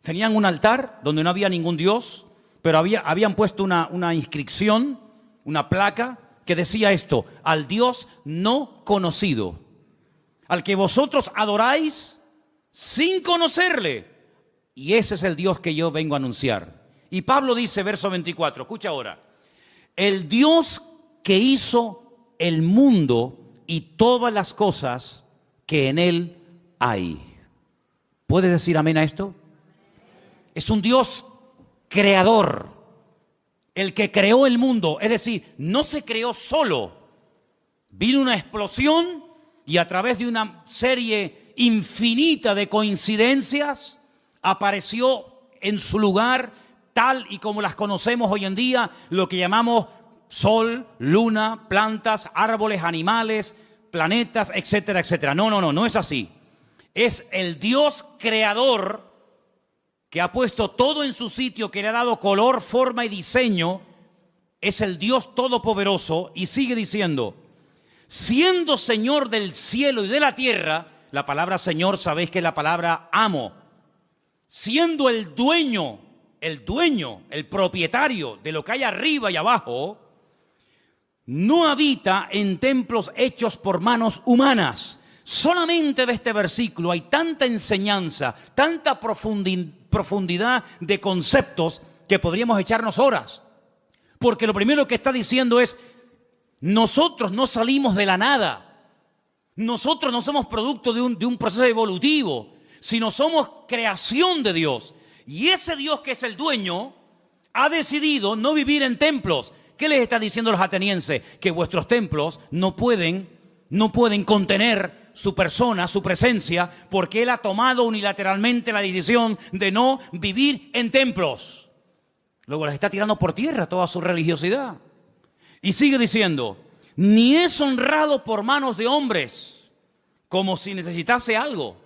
Tenían un altar donde no había ningún Dios, pero habían puesto una inscripción, una placa que decía esto: al Dios no conocido, al que vosotros adoráis sin conocerle. Y ese es el Dios que yo vengo a anunciar. Y Pablo dice, verso 24, escucha ahora: el Dios que hizo el mundo y todas las cosas que en él hay. ¿Puedes decir amén a esto? Es un Dios creador, el que creó el mundo. Es decir, no se creó solo. Vino una explosión y a través de una serie infinita de coincidencias apareció en su lugar, tal y como las conocemos hoy en día, lo que llamamos sol, luna, plantas, árboles, animales, planetas, etcétera, etcétera. No es así. Es el Dios creador que ha puesto todo en su sitio, que le ha dado color, forma y diseño. Es el Dios todopoderoso. Y sigue diciendo, siendo Señor del cielo y de la tierra. La palabra Señor, sabéis que es la palabra amo. Siendo el dueño, el propietario de lo que hay arriba y abajo, no habita en templos hechos por manos humanas. Solamente de este versículo hay tanta enseñanza, tanta profundidad de conceptos que podríamos echarnos horas. Porque lo primero que está diciendo es, nosotros no salimos de la nada. Nosotros no somos producto de un proceso evolutivo, sino somos creación de Dios. Y ese Dios que es el dueño ha decidido no vivir en templos. ¿Qué les está diciendo los atenienses? Que vuestros templos no pueden contener su persona, su presencia, porque Él ha tomado unilateralmente la decisión de no vivir en templos. Luego les está tirando por tierra toda su religiosidad. Y sigue diciendo, ni es honrado por manos de hombres, como si necesitase algo.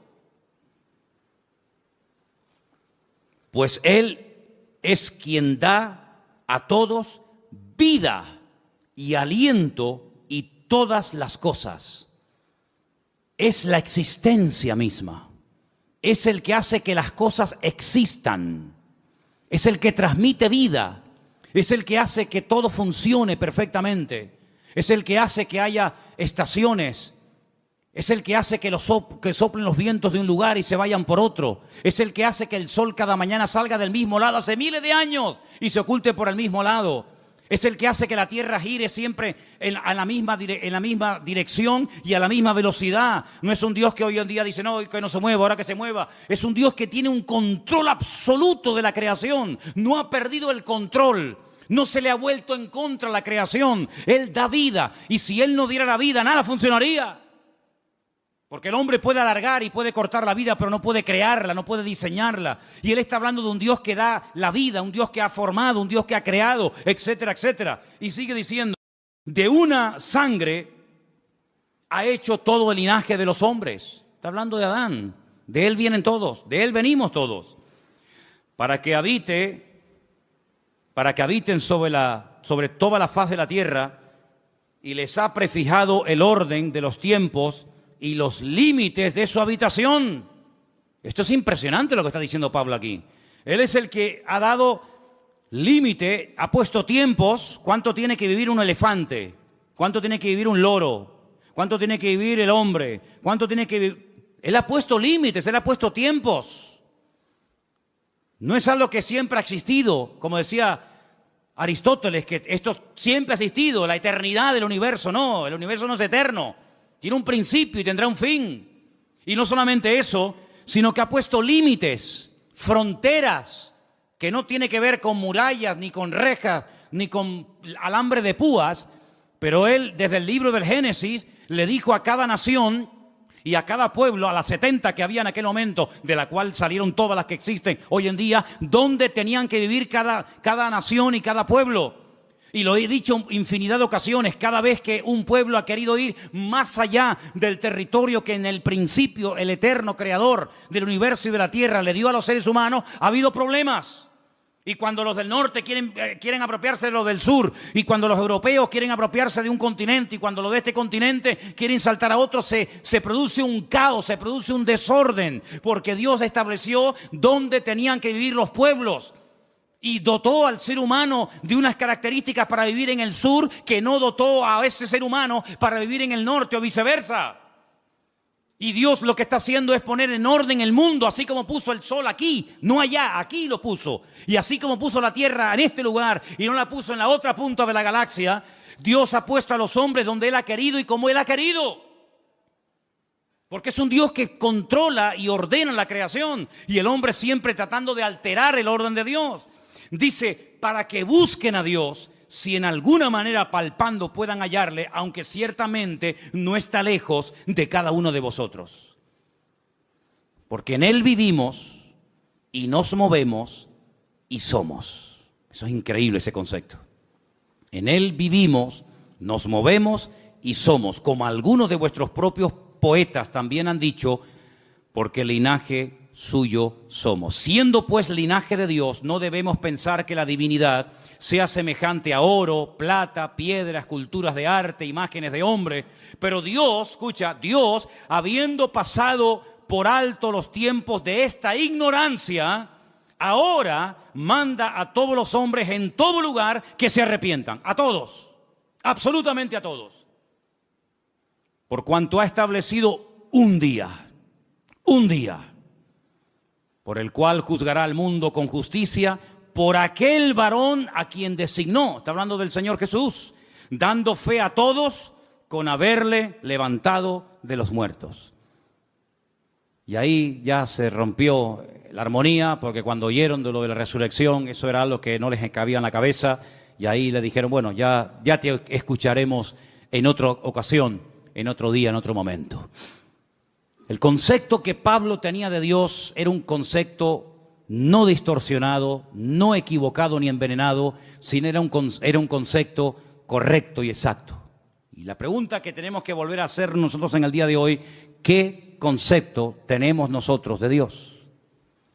Pues Él es quien da a todos vida y aliento y todas las cosas. Es la existencia misma. Es el que hace que las cosas existan. Es el que transmite vida. Es el que hace que todo funcione perfectamente. Es el que hace que haya estaciones. Es el que hace que soplen los vientos de un lugar y se vayan por otro. Es el que hace que el sol cada mañana salga del mismo lado hace miles de años y se oculte por el mismo lado. Es el que hace que la tierra gire siempre en la misma dirección y a la misma velocidad. No es un Dios que hoy en día dice, no, que no se mueva, ahora que se mueva. Es un Dios que tiene un control absoluto de la creación. No ha perdido el control. No se le ha vuelto en contra la creación. Él da vida. Y si Él no diera la vida, nada funcionaría. Porque el hombre puede alargar y puede cortar la vida, pero no puede crearla, no puede diseñarla. Y Él está hablando de un Dios que da la vida, un Dios que ha formado, un Dios que ha creado, etcétera, etcétera. Y sigue diciendo, de una sangre ha hecho todo el linaje de los hombres. Está hablando de Adán. De Él vienen todos, de Él venimos todos. Para que habiten sobre toda la faz de la tierra, y les ha prefijado el orden de los tiempos y los límites de su habitación. Esto es impresionante lo que está diciendo Pablo aquí. Él es el que ha dado límite, ha puesto tiempos. ¿Cuánto tiene que vivir un elefante? ¿Cuánto tiene que vivir un loro? ¿Cuánto tiene que vivir el hombre? ¿Cuánto tiene que vivir? Él ha puesto límites, Él ha puesto tiempos. No es algo que siempre ha existido, como decía Aristóteles, que esto siempre ha existido, la eternidad del universo. No, el universo no es eterno. Tiene un principio y tendrá un fin. Y no solamente eso, sino que ha puesto límites, fronteras, que no tiene que ver con murallas, ni con rejas, ni con alambre de púas. Pero Él, desde el libro del Génesis, le dijo a cada nación Y a cada pueblo, a las 70 que había en aquel momento, de la cual salieron todas las que existen hoy en día, ¿dónde tenían que vivir cada nación y cada pueblo? Y lo he dicho infinidad de ocasiones, cada vez que un pueblo ha querido ir más allá del territorio que en el principio el eterno creador del universo y de la tierra le dio a los seres humanos, ha habido problemas. Y cuando los del norte quieren apropiarse de los del sur, y cuando los europeos quieren apropiarse de un continente, y cuando los de este continente quieren saltar a otro, se produce un caos, se produce un desorden, porque Dios estableció dónde tenían que vivir los pueblos. Y dotó al ser humano de unas características para vivir en el sur que no dotó a ese ser humano para vivir en el norte o viceversa. Y Dios lo que está haciendo es poner en orden el mundo, así como puso el sol aquí, no allá, aquí lo puso. Y así como puso la tierra en este lugar y no la puso en la otra punta de la galaxia, Dios ha puesto a los hombres donde Él ha querido y como Él ha querido. Porque es un Dios que controla y ordena la creación y el hombre siempre tratando de alterar el orden de Dios. Dice, para que busquen a Dios, si en alguna manera palpando puedan hallarle, aunque ciertamente no está lejos de cada uno de vosotros. Porque en Él vivimos y nos movemos y somos. Eso es increíble ese concepto. En Él vivimos, nos movemos y somos, como algunos de vuestros propios poetas también han dicho, porque linaje suyo somos. Siendo pues linaje de Dios, no debemos pensar que la divinidad sea semejante a oro, plata, piedra, esculturas de arte, imágenes de hombre. Pero Dios, escucha, Dios, habiendo pasado por alto los tiempos de esta ignorancia, ahora manda a todos los hombres en todo lugar que se arrepientan. A todos, absolutamente a todos. Por cuanto ha establecido un día, por el cual juzgará al mundo con justicia por aquel varón a quien designó, está hablando del Señor Jesús, dando fe a todos con haberle levantado de los muertos. Y ahí ya se rompió la armonía, porque cuando oyeron de lo de la resurrección, eso era lo que no les cabía en la cabeza, y ahí le dijeron, bueno, ya te escucharemos en otra ocasión, en otro día, en otro momento. El concepto que Pablo tenía de Dios era un concepto no distorsionado, no equivocado ni envenenado, sino era un concepto correcto y exacto. Y la pregunta que tenemos que volver a hacer nosotros en el día de hoy, ¿qué concepto tenemos nosotros de Dios?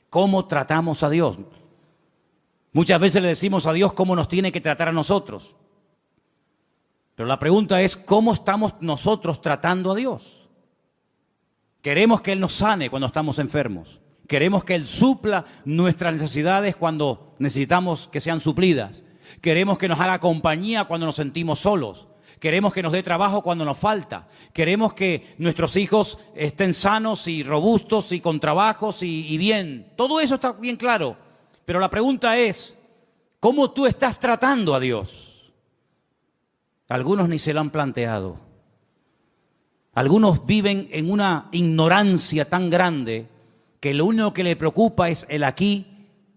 ¿Cómo tratamos a Dios? Muchas veces le decimos a Dios cómo nos tiene que tratar a nosotros. Pero la pregunta es, ¿cómo estamos nosotros tratando a Dios? Queremos que Él nos sane cuando estamos enfermos. Queremos que Él supla nuestras necesidades cuando necesitamos que sean suplidas. Queremos que nos haga compañía cuando nos sentimos solos. Queremos que nos dé trabajo cuando nos falta. Queremos que nuestros hijos estén sanos y robustos y con trabajos y bien. Todo eso está bien claro. Pero la pregunta es, ¿cómo tú estás tratando a Dios? Algunos ni se lo han planteado. Algunos viven en una ignorancia tan grande que lo único que le preocupa es el aquí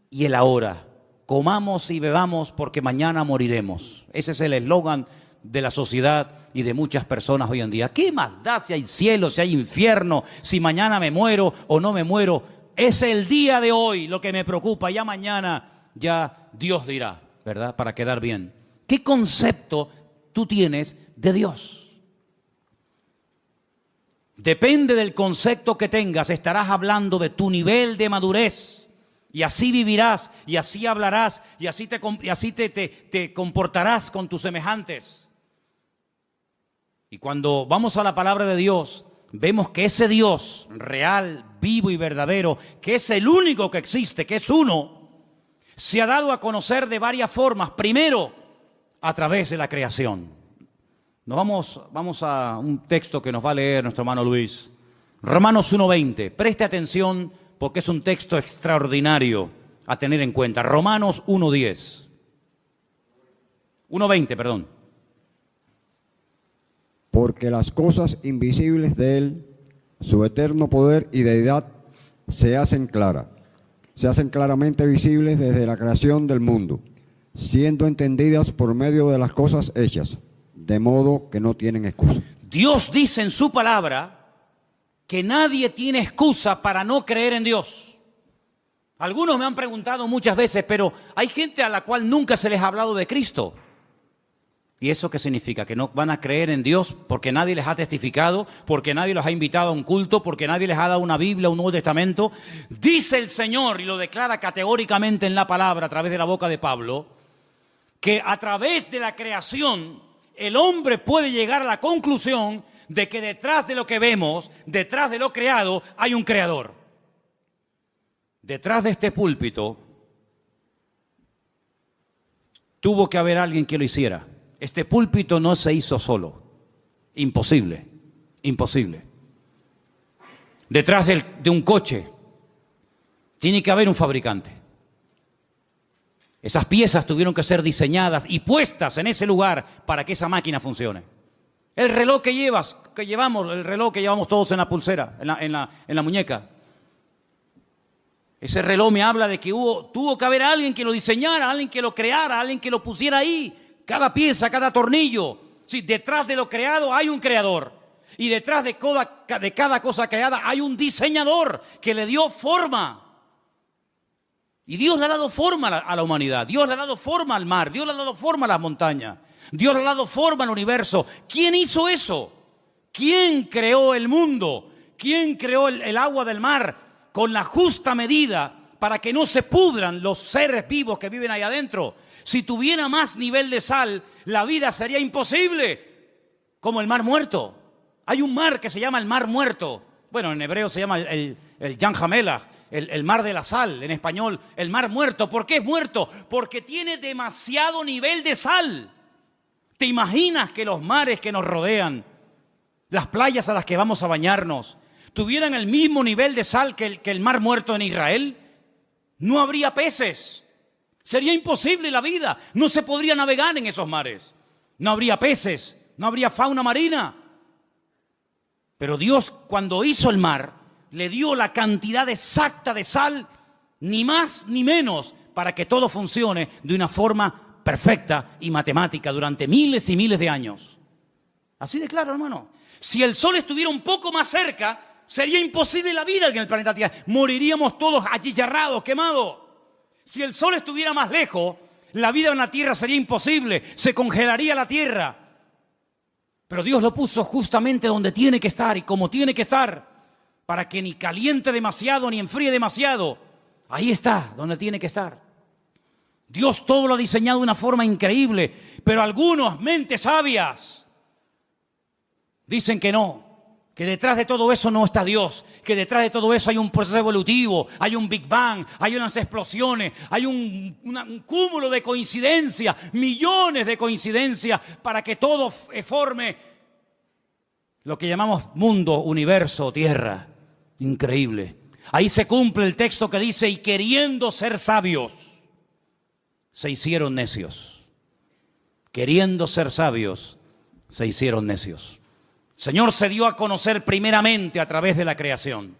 y el ahora. Comamos y bebamos porque mañana moriremos. Ese es el eslogan de la sociedad y de muchas personas hoy en día. ¿Qué más da si hay cielo, si hay infierno, si mañana me muero o no me muero? Es el día de hoy lo que me preocupa. Ya mañana ya Dios dirá, ¿verdad? Para quedar bien. ¿Qué concepto tú tienes de Dios? Depende del concepto que tengas, estarás hablando de tu nivel de madurez. Y así vivirás, y así hablarás, y así te comportarás con tus semejantes. Y cuando vamos a la palabra de Dios, vemos que ese Dios real, vivo y verdadero, que es el único que existe, que es uno, se ha dado a conocer de varias formas. Primero, a través de la creación. Vamos a un texto que nos va a leer nuestro hermano Luis. Romanos 1:20. Preste atención porque es un texto extraordinario a tener en cuenta. Romanos 1:10. 1:20, perdón. Porque las cosas invisibles de Él, su eterno poder y deidad, se hacen claramente visibles desde la creación del mundo, siendo entendidas por medio de las cosas hechas, de modo que no tienen excusa. Dios dice en su palabra que nadie tiene excusa para no creer en Dios. Algunos me han preguntado muchas veces, pero hay gente a la cual nunca se les ha hablado de Cristo. ¿Y eso qué significa? ¿Que no van a creer en Dios porque nadie les ha testificado, porque nadie los ha invitado a un culto, porque nadie les ha dado una Biblia, un Nuevo Testamento? Dice el Señor, y lo declara categóricamente en la palabra a través de la boca de Pablo, que a través de la creación el hombre puede llegar a la conclusión de que detrás de lo que vemos, detrás de lo creado, hay un creador. Detrás de este púlpito tuvo que haber alguien que lo hiciera. Este púlpito no se hizo solo. Imposible, imposible. Detrás de un coche tiene que haber un fabricante. Esas piezas tuvieron que ser diseñadas y puestas en ese lugar para que esa máquina funcione. El reloj que llevamos, el reloj que llevamos todos en la pulsera, en la muñeca. Ese reloj me habla de que tuvo que haber alguien que lo diseñara, alguien que lo creara, alguien que lo pusiera ahí. Cada pieza, cada tornillo. Sí, detrás de lo creado hay un creador. Y detrás de cada cosa creada hay un diseñador que le dio forma. Y Dios le ha dado forma a la humanidad. Dios le ha dado forma al mar. Dios le ha dado forma a las montañas. Dios le ha dado forma al universo. ¿Quién hizo eso? ¿Quién creó el mundo? ¿Quién creó el agua del mar con la justa medida para que no se pudran los seres vivos que viven ahí adentro? Si tuviera más nivel de sal, la vida sería imposible, como el mar muerto. Hay un mar que se llama el mar muerto. Bueno, en hebreo se llama el Yam HaMelach, el mar de la sal. En español, el mar muerto. ¿Por qué es muerto? Porque tiene demasiado nivel de sal. ¿Te imaginas que los mares que nos rodean, las playas a las que vamos a bañarnos, tuvieran el mismo nivel de sal que el mar muerto en Israel? No habría peces. Sería imposible la vida. No se podría navegar en esos mares. No habría peces, no habría fauna marina. Pero Dios, cuando hizo el mar, le dio la cantidad exacta de sal, ni más ni menos, para que todo funcione de una forma perfecta y matemática durante miles y miles de años. Así de claro, hermano. Si el sol estuviera un poco más cerca, sería imposible la vida en el planeta Tierra. Moriríamos todos achicharrados, quemados. Si el sol estuviera más lejos, la vida en la tierra sería imposible. Se congelaría la tierra. Pero Dios lo puso justamente donde tiene que estar y como tiene que estar, para que ni caliente demasiado ni enfríe demasiado. Ahí está, donde tiene que estar. Dios todo lo ha diseñado de una forma increíble, pero algunos, mentes sabias, dicen que no. Que detrás de todo eso no está Dios, que detrás de todo eso hay un proceso evolutivo, hay un Big Bang, hay unas explosiones, hay un cúmulo de coincidencias, millones de coincidencias para que todo forme lo que llamamos mundo, universo, tierra. Increíble. Ahí se cumple el texto que dice, y queriendo ser sabios, se hicieron necios. Queriendo ser sabios, se hicieron necios. El Señor se dio a conocer primeramente a través de la creación.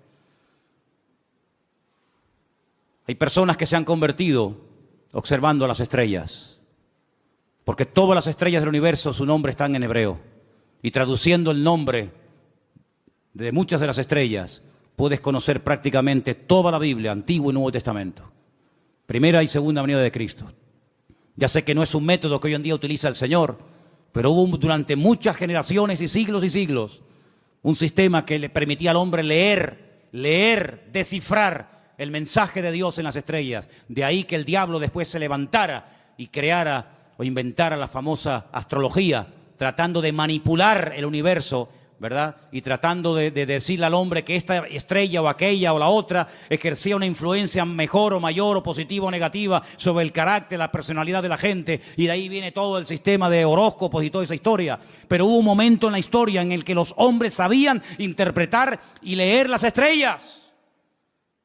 Hay personas que se han convertido observando las estrellas, porque todas las estrellas del universo, su nombre están en hebreo. Y traduciendo el nombre de muchas de las estrellas, puedes conocer prácticamente toda la Biblia, Antiguo y Nuevo Testamento. Primera y segunda venida de Cristo. Ya sé que no es un método que hoy en día utiliza el Señor, pero hubo durante muchas generaciones y siglos, un sistema que le permitía al hombre leer, descifrar el mensaje de Dios en las estrellas. De ahí que el diablo después se levantara y creara o inventara la famosa astrología, tratando de manipular el universo, ¿verdad? Y tratando de decirle al hombre que esta estrella o aquella o la otra ejercía una influencia mejor o mayor o positiva o negativa sobre el carácter, la personalidad de la gente, y de ahí viene todo el sistema de horóscopos y toda esa historia. Pero hubo un momento en la historia en el que los hombres sabían interpretar y leer las estrellas.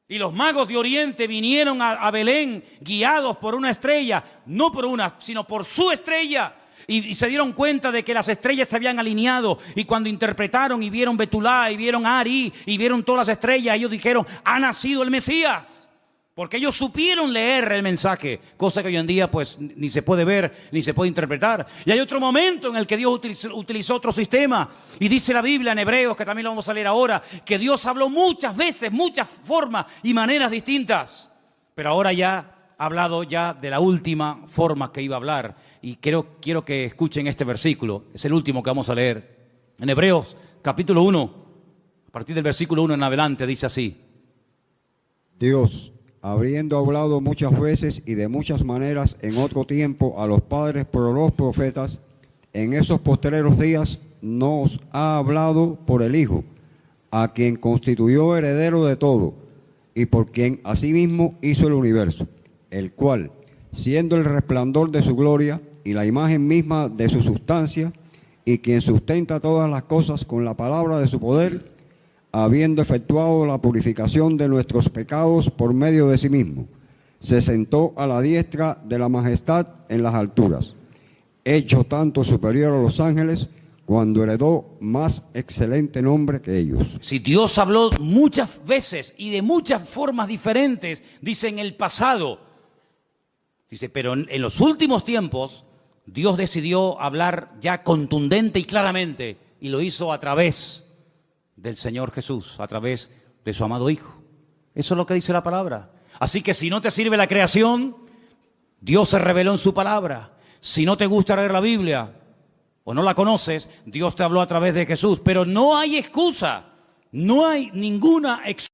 Y los magos de Oriente vinieron a Belén guiados por una estrella, no por una, sino por su estrella. Y se dieron cuenta de que las estrellas se habían alineado. Y cuando interpretaron y vieron Betulá y vieron Ari y vieron todas las estrellas, ellos dijeron, ha nacido el Mesías. Porque ellos supieron leer el mensaje, cosa que hoy en día pues ni se puede ver, ni se puede interpretar. Y hay otro momento en el que Dios utilizó otro sistema. Y dice la Biblia en Hebreos, que también lo vamos a leer ahora, que Dios habló muchas veces, muchas formas y maneras distintas. Pero ahora ya ha hablado ya de la última forma que iba a hablar. Y quiero que escuchen este versículo. Es el último que vamos a leer. En Hebreos capítulo 1, a partir del versículo 1 en adelante, dice así. Dios, habiendo hablado muchas veces y de muchas maneras en otro tiempo a los padres por los profetas, en esos postreros días nos ha hablado por el Hijo, a quien constituyó heredero de todo, y por quien asimismo hizo el universo, el cual, siendo el resplandor de su gloria y la imagen misma de su sustancia, y quien sustenta todas las cosas con la palabra de su poder, habiendo efectuado la purificación de nuestros pecados por medio de sí mismo, se sentó a la diestra de la majestad en las alturas, hecho tanto superior a los ángeles, cuando heredó más excelente nombre que ellos. Si Dios habló muchas veces y de muchas formas diferentes, dice en el pasado, dice, pero en los últimos tiempos, Dios decidió hablar ya contundente y claramente, y lo hizo a través del Señor Jesús, a través de su amado Hijo. Eso es lo que dice la palabra. Así que si no te sirve la creación, Dios se reveló en su palabra. Si no te gusta leer la Biblia o no la conoces, Dios te habló a través de Jesús. Pero no hay excusa, no hay ninguna excusa.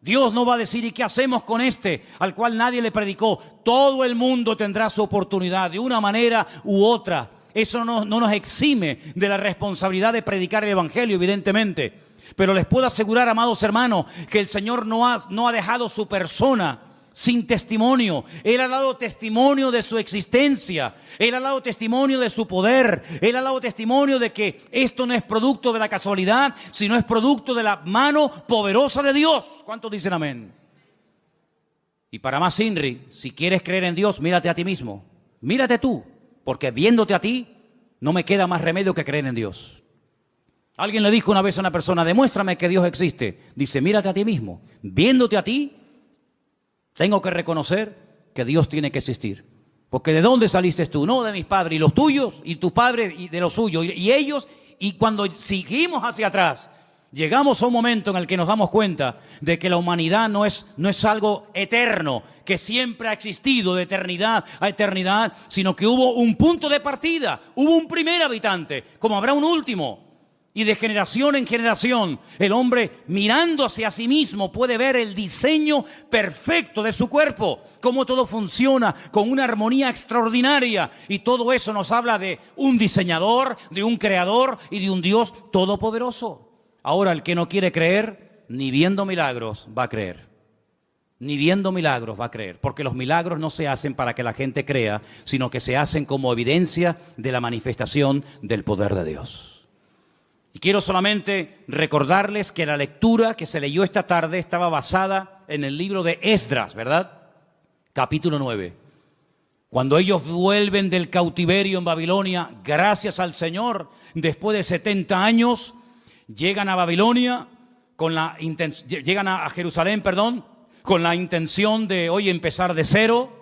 Dios no va a decir, ¿y qué hacemos con este al cual nadie le predicó? Todo el mundo tendrá su oportunidad de una manera u otra. Eso no nos exime de la responsabilidad de predicar el Evangelio, evidentemente. Pero les puedo asegurar, amados hermanos, que el Señor no ha dejado su persona sin testimonio. Él ha dado testimonio de su existencia. Él ha dado testimonio de su poder. Él ha dado testimonio de que esto no es producto de la casualidad, sino es producto de la mano poderosa de Dios. ¿Cuántos dicen amén? Y para más Inri, si quieres creer en Dios, mírate a ti mismo. Mírate tú. Porque viéndote a ti, no me queda más remedio que creer en Dios. Alguien le dijo una vez a una persona, demuéstrame que Dios existe. Dice, mírate a ti mismo. Viéndote a ti, tengo que reconocer que Dios tiene que existir. Porque ¿de dónde saliste tú? No, de mis padres, y los tuyos, y tus padres, y de los suyos, y ellos. Y cuando seguimos hacia atrás, llegamos a un momento en el que nos damos cuenta de que la humanidad no es algo eterno, que siempre ha existido de eternidad a eternidad, sino que hubo un punto de partida, hubo un primer habitante, como habrá un último. Y de generación en generación, el hombre mirando hacia sí mismo puede ver el diseño perfecto de su cuerpo, cómo todo funciona con una armonía extraordinaria. Y todo eso nos habla de un diseñador, de un creador y de un Dios todopoderoso. Ahora, el que no quiere creer, ni viendo milagros va a creer. Ni viendo milagros va a creer. Porque los milagros no se hacen para que la gente crea, sino que se hacen como evidencia de la manifestación del poder de Dios. Y quiero solamente recordarles que la lectura que se leyó esta tarde estaba basada en el libro de Esdras, ¿verdad? Capítulo 9. Cuando ellos vuelven del cautiverio en Babilonia, gracias al Señor, después de 70 años, llegan a Babilonia, llegan a Jerusalén, con la intención de hoy empezar de cero.